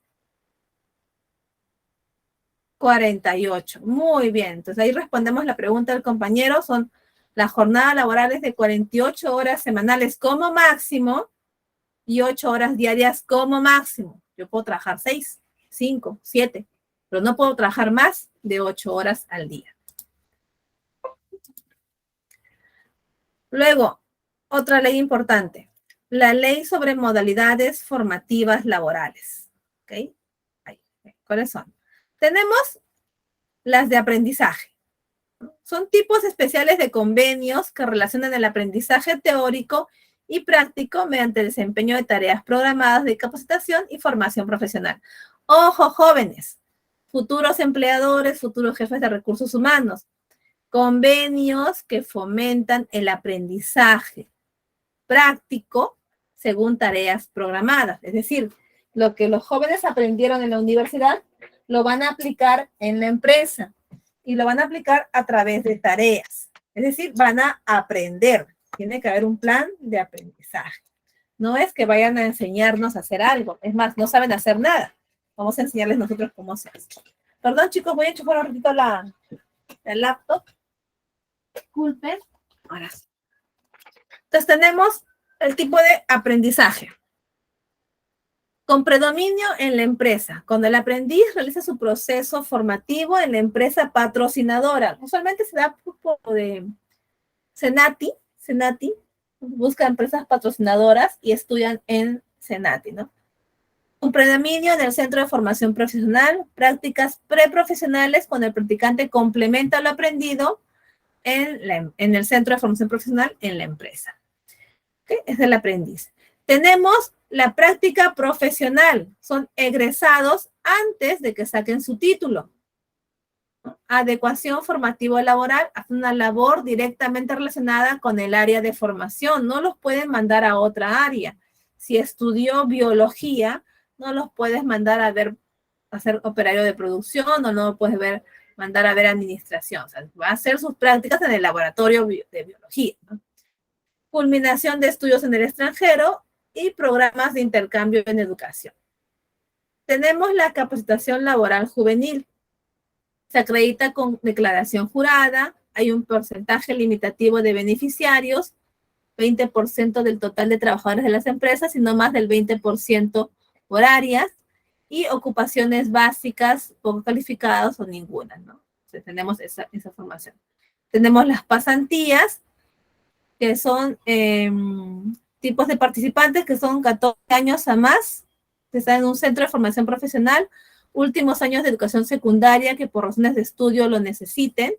48. Muy bien. Entonces ahí respondemos la pregunta del compañero. Son las jornadas laborales de 48 horas semanales como máximo y 8 horas diarias como máximo. Yo puedo trabajar 6, 5, 7, pero no puedo trabajar más de 8 horas al día. Luego, otra ley importante, la ley sobre modalidades formativas laborales. ¿Ok? Ahí, ¿cuáles son? Tenemos las de aprendizaje. Son tipos especiales de convenios que relacionan el aprendizaje teórico y práctico mediante el desempeño de tareas programadas de capacitación y formación profesional. Ojo, jóvenes, futuros empleadores, futuros jefes de recursos humanos, convenios que fomentan el aprendizaje práctico según tareas programadas. Es decir, lo que los jóvenes aprendieron en la universidad lo van a aplicar en la empresa y lo van a aplicar a través de tareas. Es decir, van a aprender. Tiene que haber un plan de aprendizaje. No es que vayan a enseñarnos a hacer algo. Es más, no saben hacer nada. Vamos a enseñarles nosotros cómo se hace. Perdón, chicos, voy a enchufar un ratito la laptop. Disculpen. Ahora sí. Entonces tenemos el tipo de aprendizaje. Con predominio en la empresa, cuando el aprendiz realiza su proceso formativo en la empresa patrocinadora. Usualmente se da por de Senati, busca empresas patrocinadoras y estudian en Senati, ¿no? Un predominio en el centro de formación profesional, prácticas preprofesionales cuando el practicante complementa lo aprendido en el centro de formación profesional en la empresa. ¿Okay? Es el aprendiz. Tenemos la práctica profesional, son egresados antes de que saquen su título. Adecuación formativo-laboral, hace una labor directamente relacionada con el área de formación, no los pueden mandar a otra área. Si estudió biología, no los puedes mandar a ser operario de producción o no los puedes mandar a ver administración. O sea, va a hacer sus prácticas en el laboratorio de biología, ¿no? Culminación de estudios en el extranjero y programas de intercambio en educación. Tenemos la capacitación laboral juvenil. Se acredita con declaración jurada, hay un porcentaje limitativo de beneficiarios, 20% del total de trabajadores de las empresas y no más del 20% horarias, y ocupaciones básicas poco calificadas o ninguna, ¿no? Entonces, tenemos esa formación. Tenemos las pasantías, que son tipos de participantes que son 14 años a más, que están en un centro de formación profesional, últimos años de educación secundaria que por razones de estudio lo necesiten,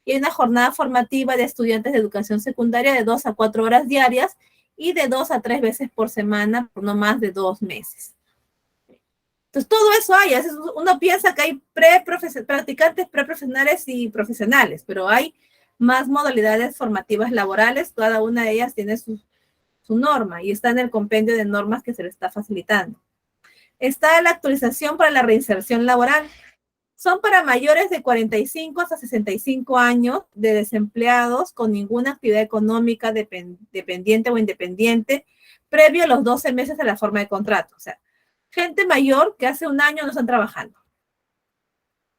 y una jornada formativa de estudiantes de educación secundaria de 2 a 4 horas diarias y de 2 a 3 veces por semana por no más de 2 meses. Entonces, todo eso hay. Uno piensa que hay practicantes preprofesionales y profesionales, pero hay más modalidades formativas laborales. Cada una de ellas tiene su norma y está en el compendio de normas que se le está facilitando. Está la actualización para la reinserción laboral. Son para mayores de 45 hasta 65 años de desempleados con ninguna actividad económica dependiente o independiente previo a los 12 meses de la forma de contrato. O sea, gente mayor que hace un año no están trabajando.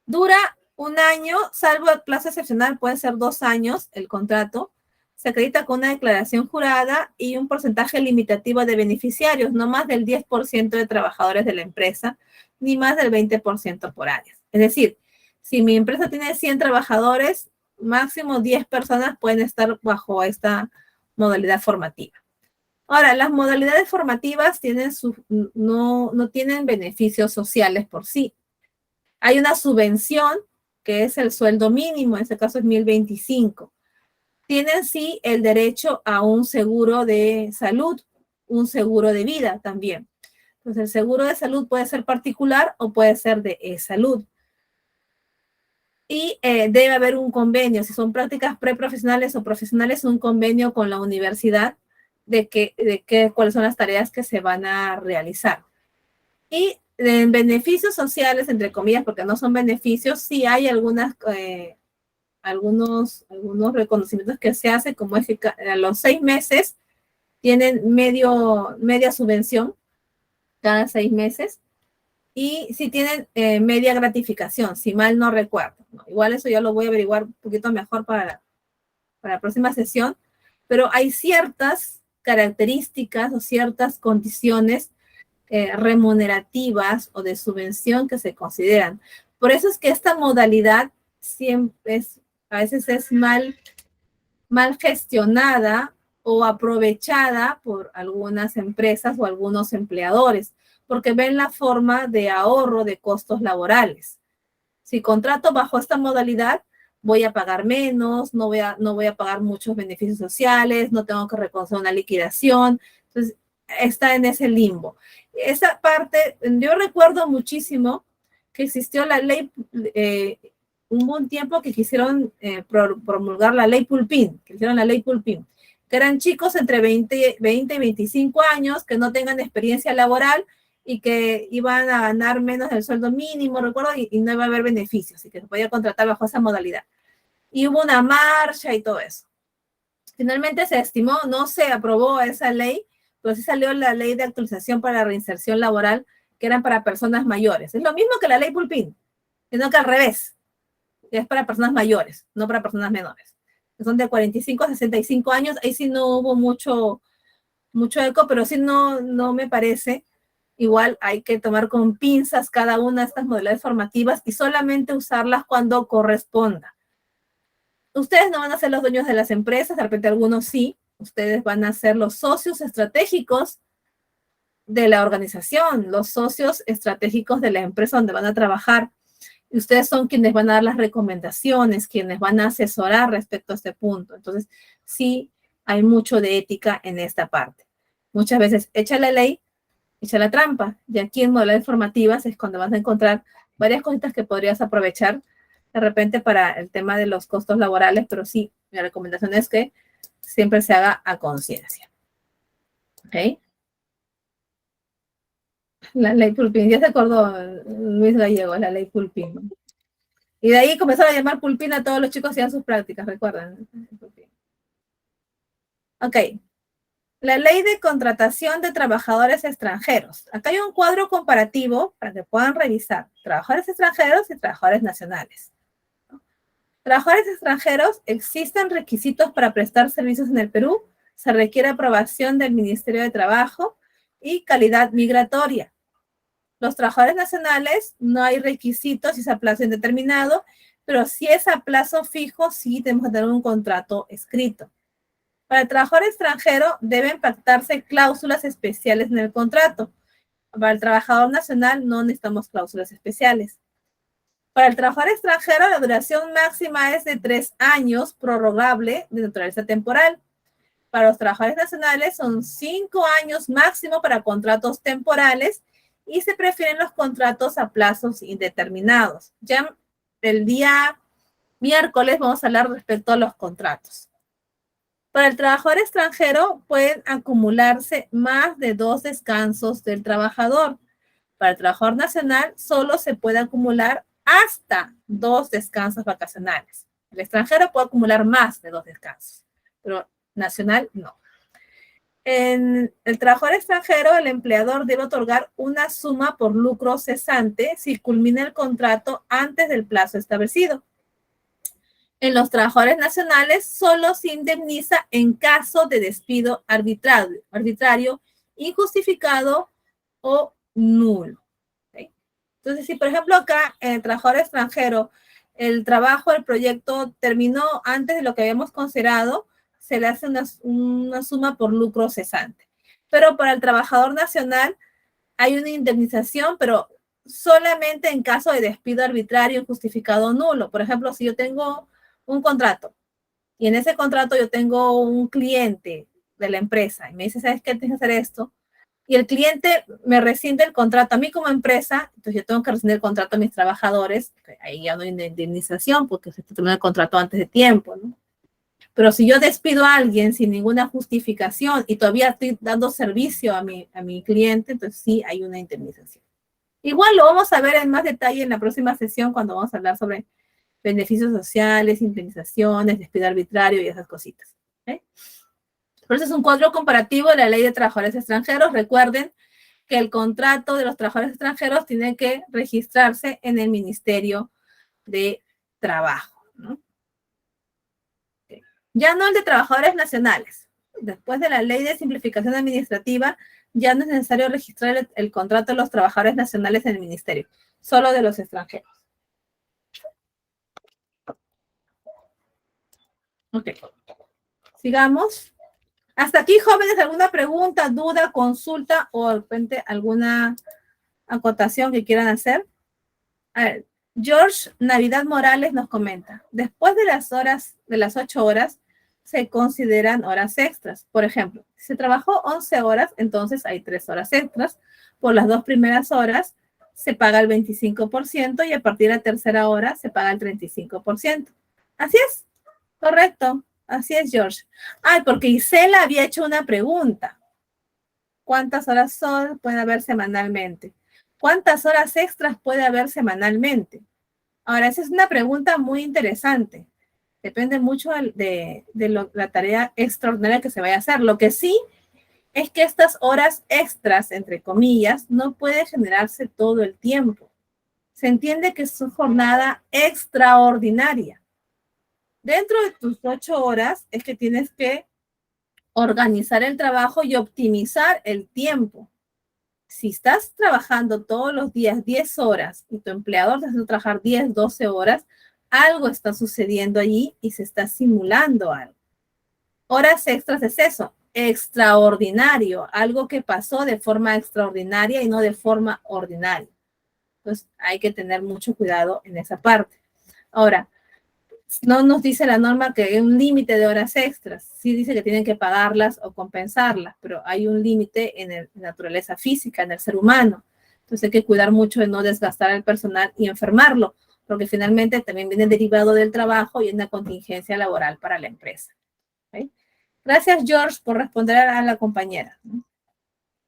Dura un año, salvo plazo excepcional, puede ser 2 años el contrato. Se acredita con una declaración jurada y un porcentaje limitativo de beneficiarios, no más del 10% de trabajadores de la empresa, ni más del 20% por áreas. Es decir, si mi empresa tiene 100 trabajadores, máximo 10 personas pueden estar bajo esta modalidad formativa. Ahora, las modalidades formativas no tienen beneficios sociales por sí. Hay una subvención, que es el sueldo mínimo, en este caso es 1,025. Tienen sí el derecho a un seguro de salud, un seguro de vida también. Entonces, el seguro de salud puede ser particular o puede ser de salud. Y debe haber un convenio, si son prácticas preprofesionales o profesionales, un convenio con la universidad cuáles son las tareas que se van a realizar. Y en beneficios sociales, entre comillas, porque no son beneficios, sí hay algunos reconocimientos que se hacen, como es que a los 6 meses tienen media subvención cada 6 meses, y si tienen media gratificación, si mal no recuerdo, ¿no? Igual eso ya lo voy a averiguar un poquito mejor para la próxima sesión, pero hay ciertas características o ciertas condiciones remunerativas o de subvención que se consideran. Por eso es que esta modalidad siempre a veces es mal gestionada o aprovechada por algunas empresas o algunos empleadores, porque ven la forma de ahorro de costos laborales. Si contrato bajo esta modalidad, voy a pagar menos, no voy a pagar muchos beneficios sociales, no tengo que reconocer una liquidación. Entonces, está en ese limbo. Esa parte, yo recuerdo muchísimo que existió la ley, hubo un tiempo que quisieron promulgar la ley Pulpín, que eran chicos entre 20 y 25 años que no tengan experiencia laboral y que iban a ganar menos del sueldo mínimo, recuerdo, y no iba a haber beneficios, y que se podía contratar bajo esa modalidad. Y hubo una marcha y todo eso. Finalmente se estimó, no se aprobó esa ley, pero sí salió la ley de actualización para la reinserción laboral, que eran para personas mayores. Es lo mismo que la ley Pulpín, sino que al revés. Es para personas mayores, no para personas menores. Son de 45 a 65 años, ahí sí no hubo mucho eco, pero sí no me parece igual hay que tomar con pinzas cada una de estas modalidades formativas y solamente usarlas cuando corresponda. Ustedes no van a ser los dueños de las empresas, de repente algunos sí, ustedes van a ser los socios estratégicos de la organización, los socios estratégicos de la empresa donde van a trabajar. Y ustedes son quienes van a dar las recomendaciones, quienes van a asesorar respecto a este punto. Entonces, sí hay mucho de ética en esta parte. Muchas veces echa la ley, echa la trampa. Y aquí en modalidades formativas es cuando vas a encontrar varias cositas que podrías aprovechar de repente para el tema de los costos laborales, pero sí, mi recomendación es que siempre se haga a conciencia. ¿Ok? La ley Pulpín, ya se acordó Luis Gallego, la ley Pulpín. Y de ahí comenzaron a llamar Pulpín a todos los chicos que hacían sus prácticas, ¿recuerdan? Ok. La ley de contratación de trabajadores extranjeros. Acá hay un cuadro comparativo para que puedan revisar trabajadores extranjeros y trabajadores nacionales. Trabajadores extranjeros, existen requisitos para prestar servicios en el Perú, se requiere aprobación del Ministerio de Trabajo y calidad migratoria. Los trabajadores nacionales, no hay requisitos si es a plazo indeterminado, pero si es a plazo fijo, sí tenemos que tener un contrato escrito. Para el trabajador extranjero deben pactarse cláusulas especiales en el contrato. Para el trabajador nacional no necesitamos cláusulas especiales. Para el trabajador extranjero, la duración máxima es de 3 años, prorrogable de naturaleza temporal. Para los trabajadores nacionales son 5 años máximo para contratos temporales y se prefieren los contratos a plazos indeterminados. Ya el día miércoles vamos a hablar respecto a los contratos. Para el trabajador extranjero pueden acumularse más de 2 descansos del trabajador. Para el trabajador nacional solo se puede acumular hasta 2 descansos vacacionales. El extranjero puede acumular más de 2 descansos, pero nacional no. En el trabajador extranjero, el empleador debe otorgar una suma por lucro cesante si culmina el contrato antes del plazo establecido. En los trabajadores nacionales solo se indemniza en caso de despido arbitrario, injustificado o nulo. ¿Okay? Entonces, si por ejemplo acá en el trabajador extranjero el trabajo, el proyecto terminó antes de lo que habíamos considerado, se le hace una suma por lucro cesante. Pero para el trabajador nacional hay una indemnización, pero solamente en caso de despido arbitrario, injustificado o nulo. Por ejemplo, si yo tengo un contrato y en ese contrato yo tengo un cliente de la empresa y me dice, ¿sabes qué? Tienes que hacer esto. Y el cliente me rescinde el contrato a mí como empresa, entonces yo tengo que rescindir el contrato a mis trabajadores, ahí ya no hay indemnización porque se terminó el contrato antes de tiempo, ¿no? Pero si yo despido a alguien sin ninguna justificación y todavía estoy dando servicio a mi cliente, entonces sí hay una indemnización. Igual lo vamos a ver en más detalle en la próxima sesión cuando vamos a hablar sobre beneficios sociales, indemnizaciones, despido arbitrario y esas cositas. ¿Okay? Por eso es un cuadro comparativo de la ley de trabajadores extranjeros. Recuerden que el contrato de los trabajadores extranjeros tiene que registrarse en el Ministerio de Trabajo, ¿no? Okay. Ya no el de trabajadores nacionales. Después de la ley de simplificación administrativa, ya no es necesario registrar el contrato de los trabajadores nacionales en el ministerio, solo de los extranjeros. Ok. Sigamos. Hasta aquí, jóvenes, ¿alguna pregunta, duda, consulta o de repente alguna acotación que quieran hacer? A ver, George Navidad Morales nos comenta, después de las 8 horas, se consideran horas extras. Por ejemplo, si se trabajó 11 horas, entonces hay 3 horas extras. Por las 2 primeras horas se paga el 25% y a partir de la tercera hora se paga el 35%. Así es, correcto. Así es, George. Ay, porque Isela había hecho una pregunta. ¿Cuántas horas puede haber semanalmente? ¿Cuántas horas extras puede haber semanalmente? Ahora, esa es una pregunta muy interesante. Depende mucho de la tarea extraordinaria que se vaya a hacer. Lo que sí es que estas horas extras, entre comillas, no puede generarse todo el tiempo. Se entiende que es una jornada extraordinaria. Dentro de tus 8 horas es que tienes que organizar el trabajo y optimizar el tiempo. Si estás trabajando todos los días 10 horas y tu empleador te hace trabajar 10, 12 horas, algo está sucediendo allí y se está simulando algo. Horas extras es eso, extraordinario, algo que pasó de forma extraordinaria y no de forma ordinaria. Entonces hay que tener mucho cuidado en esa parte. Ahora, no nos dice la norma que hay un límite de horas extras. Sí dice que tienen que pagarlas o compensarlas, pero hay un límite en la naturaleza física, en el ser humano. Entonces hay que cuidar mucho de no desgastar al personal y enfermarlo, porque finalmente también viene derivado del trabajo y es una contingencia laboral para la empresa. ¿Okay? Gracias, George, por responder a la compañera.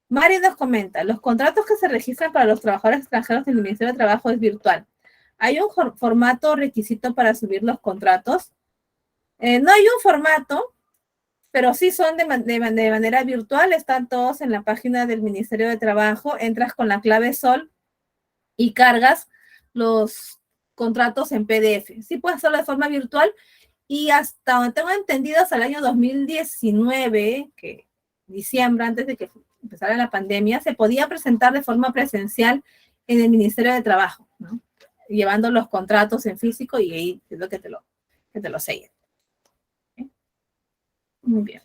Mari nos comenta, los contratos que se registran para los trabajadores extranjeros del Ministerio de Trabajo es virtual. ¿Hay un formato requisito para subir los contratos? No hay un formato, pero sí son de manera virtual, están todos en la página del Ministerio de Trabajo, entras con la clave SOL y cargas los contratos en PDF. Sí puedes hacerlo de forma virtual y hasta donde tengo entendido hasta el año 2019, que diciembre, antes de que empezara la pandemia, se podía presentar de forma presencial en el Ministerio de Trabajo, ¿no? Llevando los contratos en físico y ahí es lo que te lo sellen. ¿Okay? Muy bien.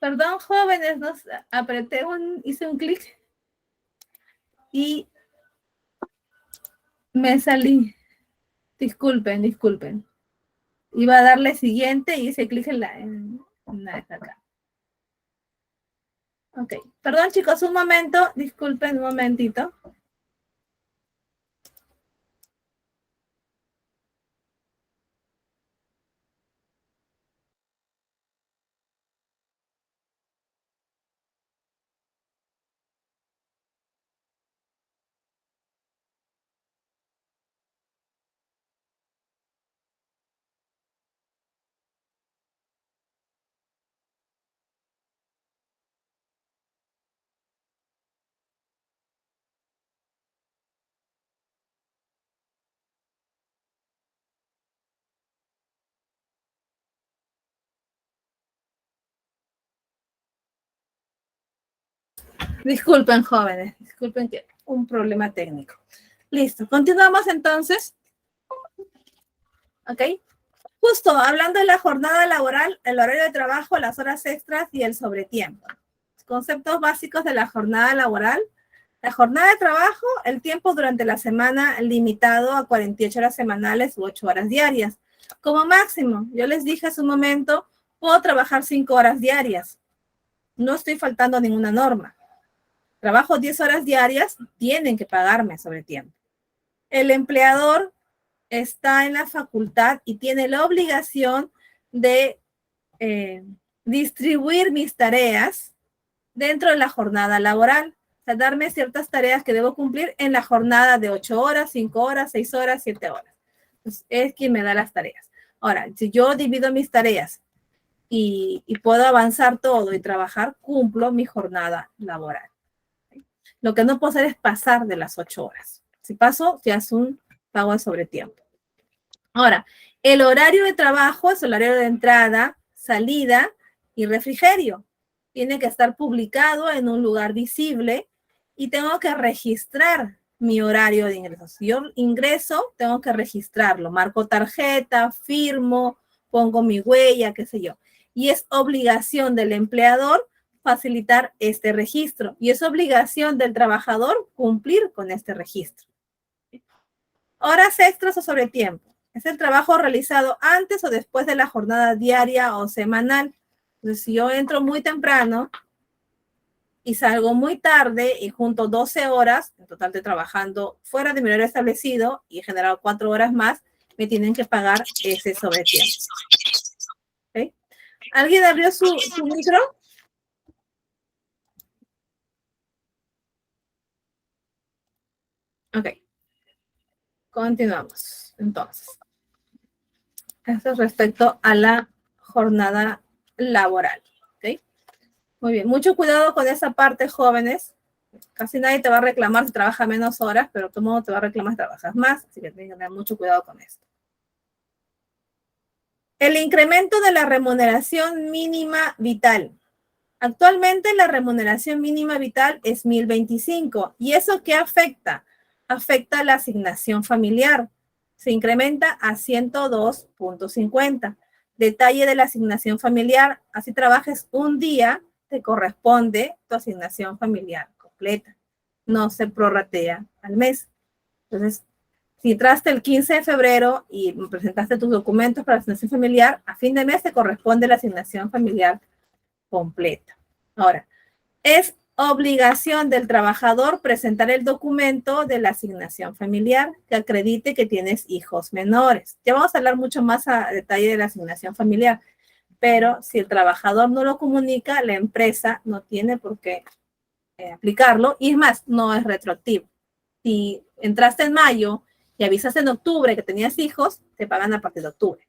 Perdón, jóvenes, hice un clic y me salí. Disculpen, disculpen. Iba a darle siguiente y hice clic en la de acá. Ok. Perdón, chicos, un momento. Disculpen un momentito. Disculpen, jóvenes. Disculpen que un problema técnico. Listo. Continuamos entonces. ¿Ok? Justo, hablando de la jornada laboral, el horario de trabajo, las horas extras y el sobretiempo. Conceptos básicos de la jornada laboral. La jornada de trabajo, el tiempo durante la semana limitado a 48 horas semanales u 8 horas diarias. Como máximo, yo les dije hace un momento, puedo trabajar 5 horas diarias. No estoy faltando a ninguna norma. Trabajo 10 horas diarias, tienen que pagarme sobre tiempo. El empleador está en la facultad y tiene la obligación de distribuir mis tareas dentro de la jornada laboral. O sea, darme ciertas tareas que debo cumplir en la jornada de 8 horas, 5 horas, 6 horas, 7 horas. Entonces, es quien me da las tareas. Ahora, si yo divido mis tareas y puedo avanzar todo y trabajar, cumplo mi jornada laboral. Lo que no puedo hacer es pasar de las 8 horas. Si paso, ya es un pago de sobretiempo. Ahora, el horario de trabajo es el horario de entrada, salida y refrigerio. Tiene que estar publicado en un lugar visible y tengo que registrar mi horario de ingreso. Si yo ingreso, tengo que registrarlo. Marco tarjeta, firmo, pongo mi huella, qué sé yo. Y es obligación del empleador facilitar este registro. Y es obligación del trabajador cumplir con este registro. Horas extras o sobretiempo. Es el trabajo realizado antes o después de la jornada diaria o semanal. Entonces, si yo entro muy temprano y salgo muy tarde y junto 12 horas, en total estoy trabajando fuera de mi horario establecido y he generado 4 horas más, me tienen que pagar ese sobretiempo. ¿Okay? ¿Alguien abrió su micro? Ok, continuamos. Entonces, esto es respecto a la jornada laboral. ¿Ok? Muy bien, mucho cuidado con esa parte, jóvenes. Casi nadie te va a reclamar si trabaja menos horas, pero todo el mundo te va a reclamar si trabajas más, así que tienen que tener mucho cuidado con esto. El incremento de la remuneración mínima vital. Actualmente la remuneración mínima vital es 1.025. ¿Y eso qué afecta? Afecta la asignación familiar. Se incrementa a 102.50. Detalle de la asignación familiar. Así trabajes un día, te corresponde tu asignación familiar completa. No se prorratea al mes. Entonces, si entraste el 15 de febrero y presentaste tus documentos para la asignación familiar, a fin de mes te corresponde la asignación familiar completa. Ahora, es obligación del trabajador presentar el documento de la asignación familiar que acredite que tienes hijos menores. Ya vamos a hablar mucho más a detalle de la asignación familiar, pero si el trabajador no lo comunica, la empresa no tiene por qué aplicarlo y es más, no es retroactivo. Si entraste en mayo y avisaste en octubre que tenías hijos, te pagan a partir de octubre.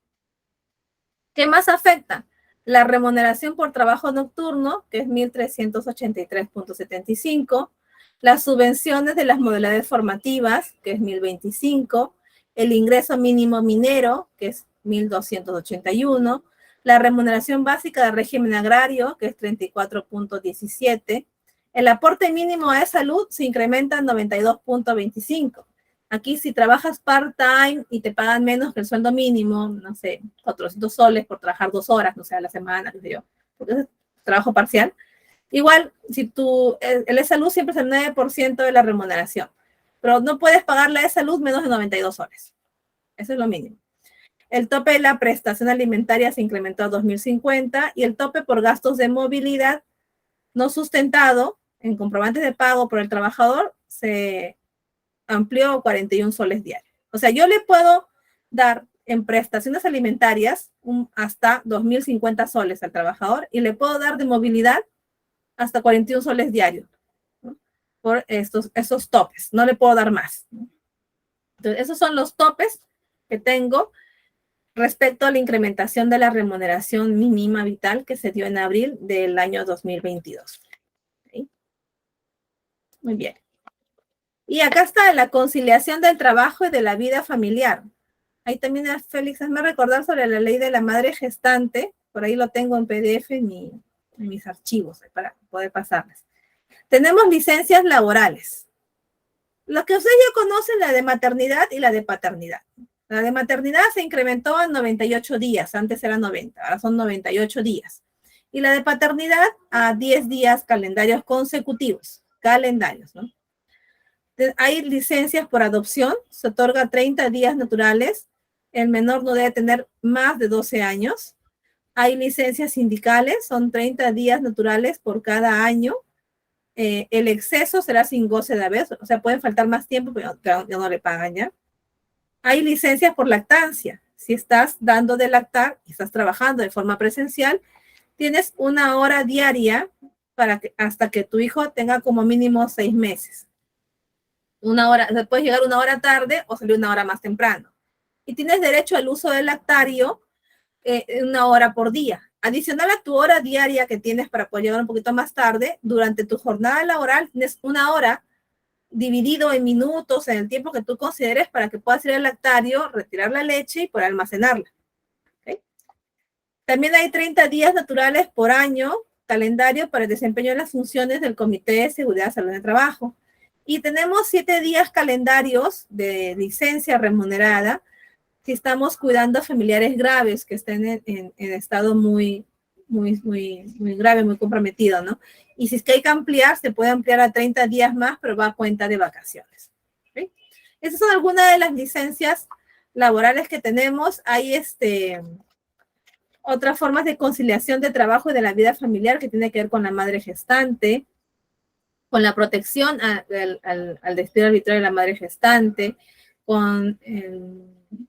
¿Qué más afecta? La remuneración por trabajo nocturno, que es 1.383.75, las subvenciones de las modalidades formativas, que es 1.025, el ingreso mínimo minero, que es 1.281, la remuneración básica del régimen agrario, que es 34.17, el aporte mínimo de salud se incrementa en 92.25. Aquí si trabajas part-time y te pagan menos que el sueldo mínimo, no sé, 400 soles por trabajar 2 horas, no sé, a la semana, qué sé yo, porque es trabajo parcial. Igual, si el salud siempre es el 9% de la remuneración, pero no puedes pagar la salud menos de 92 soles. Eso es lo mínimo. El tope de la prestación alimentaria se incrementó a 2.050 y el tope por gastos de movilidad no sustentado en comprobantes de pago por el trabajador se amplió 41 soles diarios. O sea, yo le puedo dar en prestaciones alimentarias hasta 2.050 soles al trabajador y le puedo dar de movilidad hasta 41 soles diarios, ¿no? Por esos topes. No le puedo dar más, ¿no? Entonces, esos son los topes que tengo respecto a la incrementación de la remuneración mínima vital que se dio en abril del año 2022. ¿Sí? Muy bien. Y acá está la conciliación del trabajo y de la vida familiar. Ahí también, Félix, hazme recordar sobre la ley de la madre gestante. Por ahí lo tengo en PDF en mis archivos para poder pasarles. Tenemos licencias laborales. Lo que ustedes ya conocen, la de maternidad y la de paternidad. La de maternidad se incrementó a 98 días, antes era 90, ahora son 98 días. Y la de paternidad a 10 días calendarios consecutivos, calendarios, ¿no? Hay licencias por adopción, se otorga 30 días naturales, el menor no debe tener más de 12 años. Hay licencias sindicales, son 30 días naturales por cada año. El exceso será sin goce de haber, o sea, pueden faltar más tiempo, pero ya no le pagan ya. Hay licencias por lactancia. Si estás dando de lactar y estás trabajando de forma presencial, tienes 1 hora diaria hasta que tu hijo tenga como mínimo 6 meses. 1 hora, o sea, puedes llegar 1 hora tarde o salir 1 hora más temprano. Y tienes derecho al uso del lactario 1 hora por día. Adicional a tu hora diaria que tienes para poder llegar un poquito más tarde, durante tu jornada laboral tienes 1 hora dividido en minutos, en el tiempo que tú consideres para que puedas ir al lactario, retirar la leche y poder almacenarla. ¿Okay? También hay 30 días naturales por año calendario para el desempeño de las funciones del Comité de Seguridad, Salud y Trabajo. Y tenemos 7 días calendarios de licencia remunerada si estamos cuidando a familiares graves que estén en estado muy grave, muy comprometido, ¿no? Y si es que hay que ampliar, se puede ampliar a 30 días más, pero va a cuenta de vacaciones. ¿Okay? Esas son algunas de las licencias laborales que tenemos. Hay otras formas de conciliación de trabajo y de la vida familiar que tiene que ver con la madre gestante, con la protección al despido arbitrario de la madre gestante, con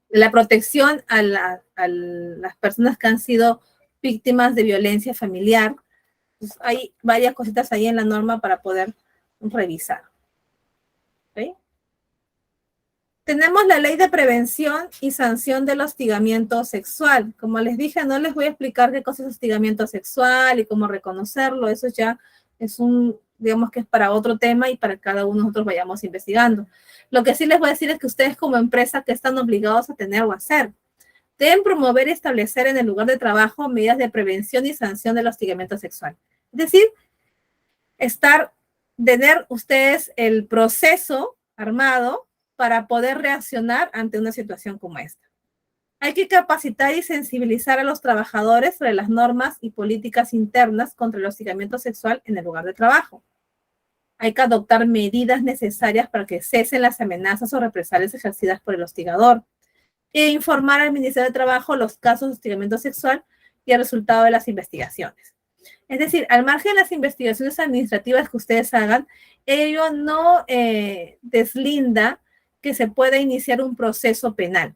la protección a las personas que han sido víctimas de violencia familiar. Pues hay varias cositas ahí en la norma para poder revisar. ¿Okay? Tenemos la ley de prevención y sanción del hostigamiento sexual. Como les dije, no les voy a explicar qué cosa es hostigamiento sexual y cómo reconocerlo. Eso ya es digamos que es para otro tema y para cada uno nosotros vayamos investigando. Lo que sí les voy a decir es que ustedes como empresa que están obligados a tener o hacer, deben promover y establecer en el lugar de trabajo medidas de prevención y sanción del hostigamiento sexual. Es decir, tener ustedes el proceso armado para poder reaccionar ante una situación como esta. Hay que capacitar y sensibilizar a los trabajadores sobre las normas y políticas internas contra el hostigamiento sexual en el lugar de trabajo. Hay que adoptar medidas necesarias para que cesen las amenazas o represalias ejercidas por el hostigador e informar al Ministerio de Trabajo los casos de hostigamiento sexual y el resultado de las investigaciones. Es decir, al margen de las investigaciones administrativas que ustedes hagan, ello no deslinda que se pueda iniciar un proceso penal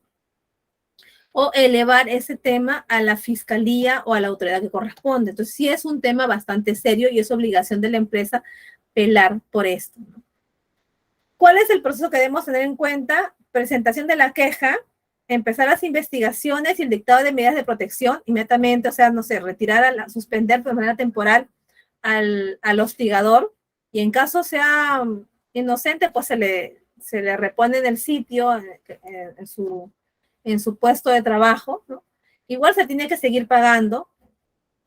o elevar ese tema a la fiscalía o a la autoridad que corresponde. Entonces, sí es un tema bastante serio y es obligación de la empresa velar por esto, ¿no? ¿Cuál es el proceso que debemos tener en cuenta? Presentación de la queja, empezar las investigaciones y el dictado de medidas de protección inmediatamente, o sea, no sé, suspender de manera temporal al hostigador, y en caso sea inocente, pues se le repone en el sitio, en su puesto de trabajo, ¿no? Igual se tiene que seguir pagando,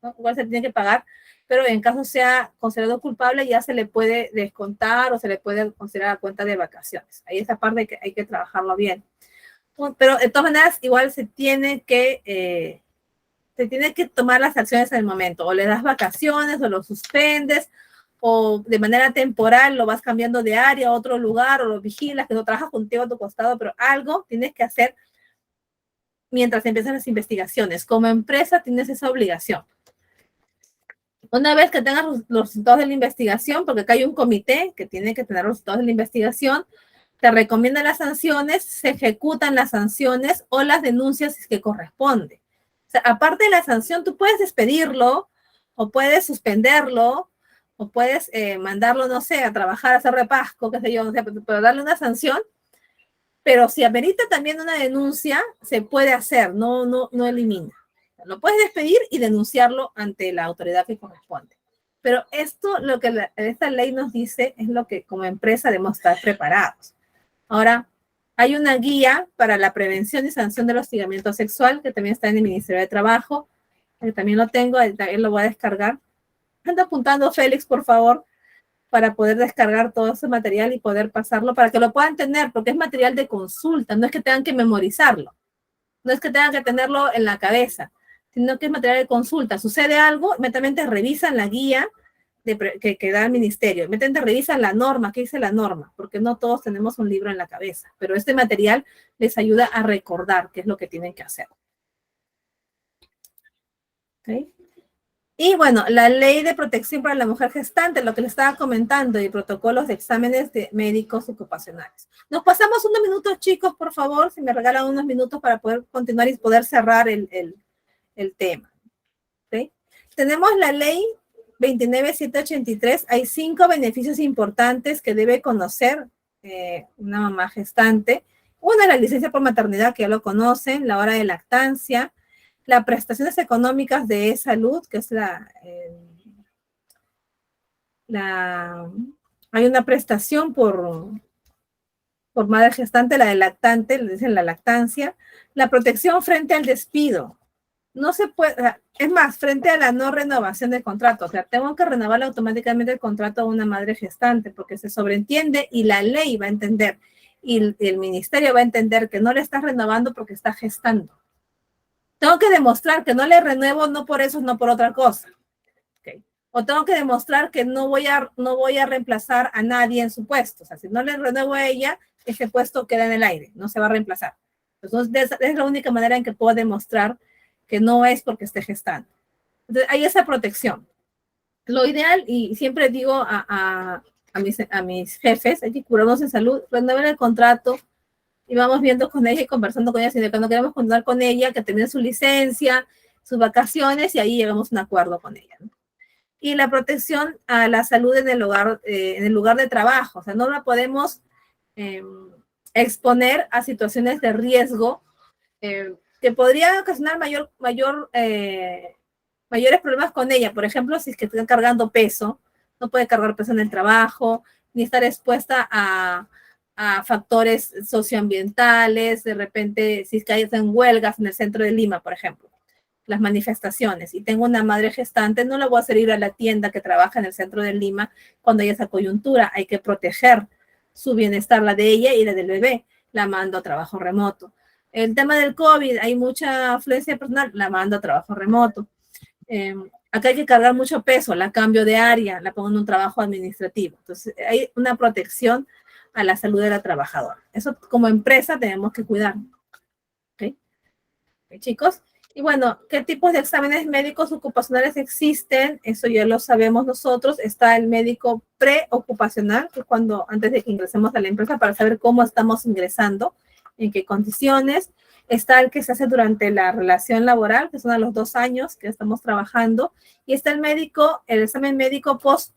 ¿no? Igual se tiene que pagar, pero en caso sea considerado culpable, ya se le puede descontar o se le puede considerar a cuenta de vacaciones. Ahí esa parte hay que trabajarlo bien. Pero de todas maneras, igual se tiene que tomar las acciones en el momento. O le das vacaciones, o lo suspendes, o de manera temporal lo vas cambiando de área a otro lugar, o lo vigilas, que no trabaja contigo a tu costado, pero algo tienes que hacer mientras empiezan las investigaciones. Como empresa tienes esa obligación. Una vez que tengas los resultados de la investigación, porque acá hay un comité que tiene que tener los resultados de la investigación, te recomiendan las sanciones, se ejecutan las sanciones o las denuncias si es que corresponde. O sea, aparte de la sanción, tú puedes despedirlo o puedes suspenderlo o puedes mandarlo, no sé, a trabajar, a hacer repasco, qué sé yo, no sé, pero darle una sanción. Pero si amerita también una denuncia, se puede hacer, no elimina. Lo puedes despedir y denunciarlo ante la autoridad que corresponde. Pero esto, lo que esta ley nos dice, es lo que como empresa debemos estar preparados. Ahora, hay una guía para la prevención y sanción del hostigamiento sexual, que también está en el Ministerio de Trabajo, que también lo tengo, también lo voy a descargar. Anda apuntando, Félix, por favor, para poder descargar todo ese material y poder pasarlo, para que lo puedan tener, porque es material de consulta, no es que tengan que memorizarlo, no es que tengan que tenerlo en la cabeza, sino que es material de consulta. Sucede algo, inmediatamente revisan la guía que da el ministerio, inmediatamente revisan la norma, qué dice la norma, porque no todos tenemos un libro en la cabeza, pero este material les ayuda a recordar qué es lo que tienen que hacer. ¿Okay? Y bueno, la ley de protección para la mujer gestante, lo que les estaba comentando, y protocolos de exámenes de médicos ocupacionales. Nos pasamos unos minutos, chicos, por favor, si me regalan unos minutos para poder continuar y poder cerrar el tema. ¿Okay? Tenemos la ley 29783. Hay 5 beneficios importantes que debe conocer una mamá gestante. Una es la licencia por maternidad, que ya lo conocen, la hora de lactancia, las prestaciones económicas de salud, que es hay una prestación por madre gestante, la de lactante, le dicen la lactancia, la protección frente al despido. No se puede, es más, frente a la no renovación del contrato, o sea, tengo que renovar automáticamente el contrato a una madre gestante, porque se sobreentiende y la ley va a entender, y el ministerio va a entender que no le estás renovando porque está gestando. Tengo que demostrar que no le renuevo, no por eso, no por otra cosa. ¿Okay? O tengo que demostrar que no voy a reemplazar a nadie en su puesto. O sea, si no le renuevo a ella, ese puesto queda en el aire, no se va a reemplazar. Entonces, es la única manera en que puedo demostrar que no es porque esté gestando. Entonces, hay esa protección. Lo ideal, y siempre digo a mis jefes, hay que curarnos en salud, renovar el contrato, y vamos viendo con ella y conversando con ella, sino que no queremos continuar con ella, que tenga su licencia, sus vacaciones, y ahí llegamos a un acuerdo con ella, ¿no? Y la protección a la salud en el lugar de trabajo, o sea, no la podemos exponer a situaciones de riesgo que podrían ocasionar mayores problemas con ella. Por ejemplo, si es que están cargando peso, no puede cargar peso en el trabajo, ni estar expuesta a factores socioambientales, de repente, si es que hay en huelgas en el centro de Lima, por ejemplo, las manifestaciones, y tengo una madre gestante, no la voy a hacer ir a la tienda que trabaja en el centro de Lima cuando hay esa coyuntura. Hay que proteger su bienestar, la de ella y la del bebé. La mando a trabajo remoto. El tema del COVID, hay mucha afluencia personal, la mando a trabajo remoto. Acá hay que cargar mucho peso, la cambio de área, la pongo en un trabajo administrativo. Entonces, hay una protección a la salud de la trabajadora. Eso como empresa tenemos que cuidar. ¿Ok? ¿Ok, chicos? Y bueno, ¿qué tipos de exámenes médicos ocupacionales existen? Eso ya lo sabemos nosotros. Está el médico preocupacional, que es cuando antes de que ingresemos a la empresa, para saber cómo estamos ingresando, en qué condiciones. Está el que se hace durante la relación laboral, que son a los 2 años que estamos trabajando. Y está el examen médico post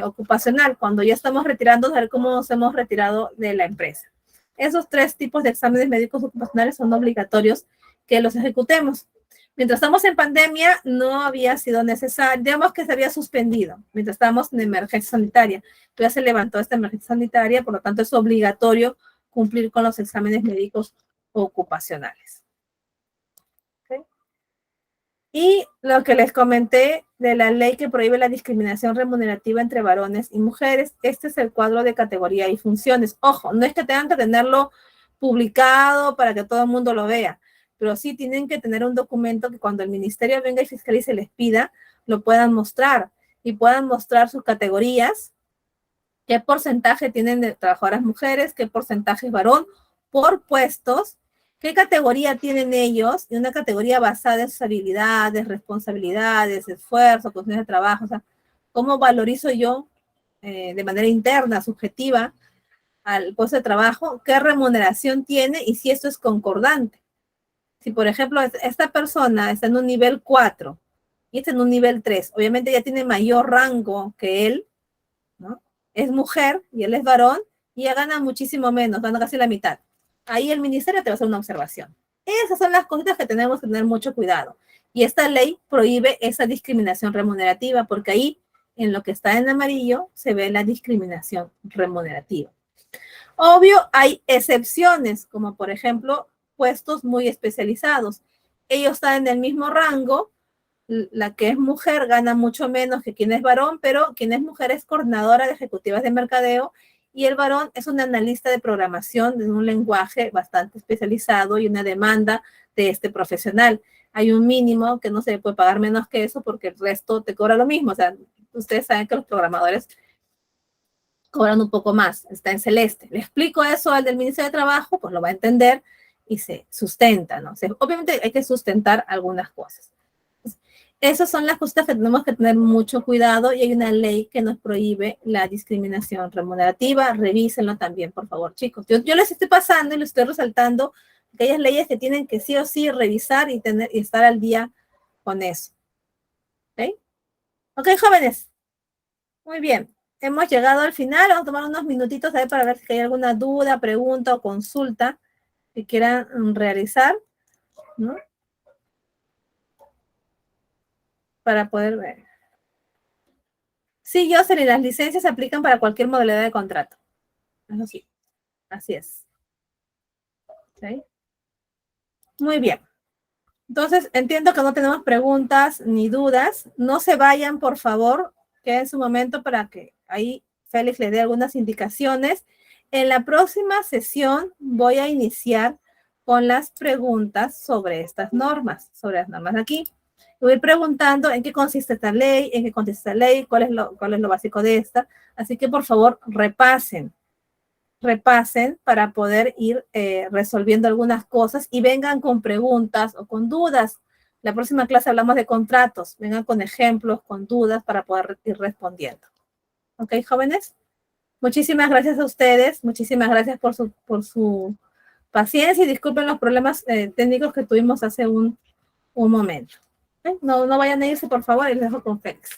ocupacional, cuando ya estamos retirando, saber cómo nos hemos retirado de la empresa. Esos 3 tipos de exámenes médicos ocupacionales son obligatorios que los ejecutemos. Mientras estamos en pandemia, no había sido necesario, digamos que se había suspendido, mientras estábamos en emergencia sanitaria. Pero ya se levantó esta emergencia sanitaria, por lo tanto es obligatorio cumplir con los exámenes médicos ocupacionales. ¿Okay? Y lo que les comenté de la ley que prohíbe la discriminación remunerativa entre varones y mujeres, este es el cuadro de categoría y funciones. Ojo, no es que tengan que tenerlo publicado para que todo el mundo lo vea, pero sí tienen que tener un documento que cuando el ministerio venga y fiscalice y les pida, lo puedan mostrar y puedan mostrar sus categorías, qué porcentaje tienen de trabajadoras mujeres, qué porcentaje es varón, por puestos, qué categoría tienen ellos, y una categoría basada en sus habilidades, responsabilidades, esfuerzo, condiciones de trabajo, o sea, cómo valorizo yo de manera interna, subjetiva, al puesto de trabajo, qué remuneración tiene y si esto es concordante. Si, por ejemplo, esta persona está en un nivel 4 y está en un nivel 3, obviamente ya tiene mayor rango que él, ¿no? Es mujer y él es varón y ella gana muchísimo menos, gana casi la mitad. Ahí el ministerio te va a hacer una observación. Esas son las cositas que tenemos que tener mucho cuidado. Y esta ley prohíbe esa discriminación remunerativa porque ahí, en lo que está en amarillo, se ve la discriminación remunerativa. Obvio, hay excepciones, como por ejemplo, puestos muy especializados. Ellos están en el mismo rango, la que es mujer gana mucho menos que quien es varón, pero quien es mujer es coordinadora de ejecutivas de mercadeo y el varón es un analista de programación de un lenguaje bastante especializado y una demanda de este profesional. Hay un mínimo que no se puede pagar menos que eso porque el resto te cobra lo mismo. O sea, ustedes saben que los programadores cobran un poco más, está en celeste. Le explico eso al del Ministerio de Trabajo, pues lo va a entender y se sustenta, ¿no? O sea, obviamente hay que sustentar algunas cosas. Esas son las cosas que tenemos que tener mucho cuidado y hay una ley que nos prohíbe la discriminación remunerativa. Revísenlo también, por favor, chicos. Yo les estoy pasando y les estoy resaltando aquellas leyes que tienen que sí o sí revisar y estar al día con eso. ¿Ok? Ok, jóvenes. Muy bien. Hemos llegado al final. Vamos a tomar unos minutitos para ver si hay alguna duda, pregunta o consulta que quieran realizar, ¿no? Para poder ver. Sí, Jocelyn, las licencias se aplican para cualquier modalidad de contrato. Eso sí, así es. ¿Sí? Muy bien. Entonces, entiendo que no tenemos preguntas ni dudas. No se vayan, por favor. Queden su momento para que ahí Félix le dé algunas indicaciones. En la próxima sesión voy a iniciar con las preguntas sobre estas normas, sobre las normas de aquí. Voy a ir preguntando en qué consiste esta ley, en qué consiste esta ley, cuál es lo básico de esta. Así que, por favor, repasen para poder ir resolviendo algunas cosas y vengan con preguntas o con dudas. La próxima clase hablamos de contratos. Vengan con ejemplos, con dudas para poder ir respondiendo. ¿Ok, jóvenes? Muchísimas gracias a ustedes. Muchísimas gracias por su paciencia y disculpen los problemas técnicos que tuvimos hace un momento. ¿Okay? No vayan a irse, por favor, y les dejo con Félix.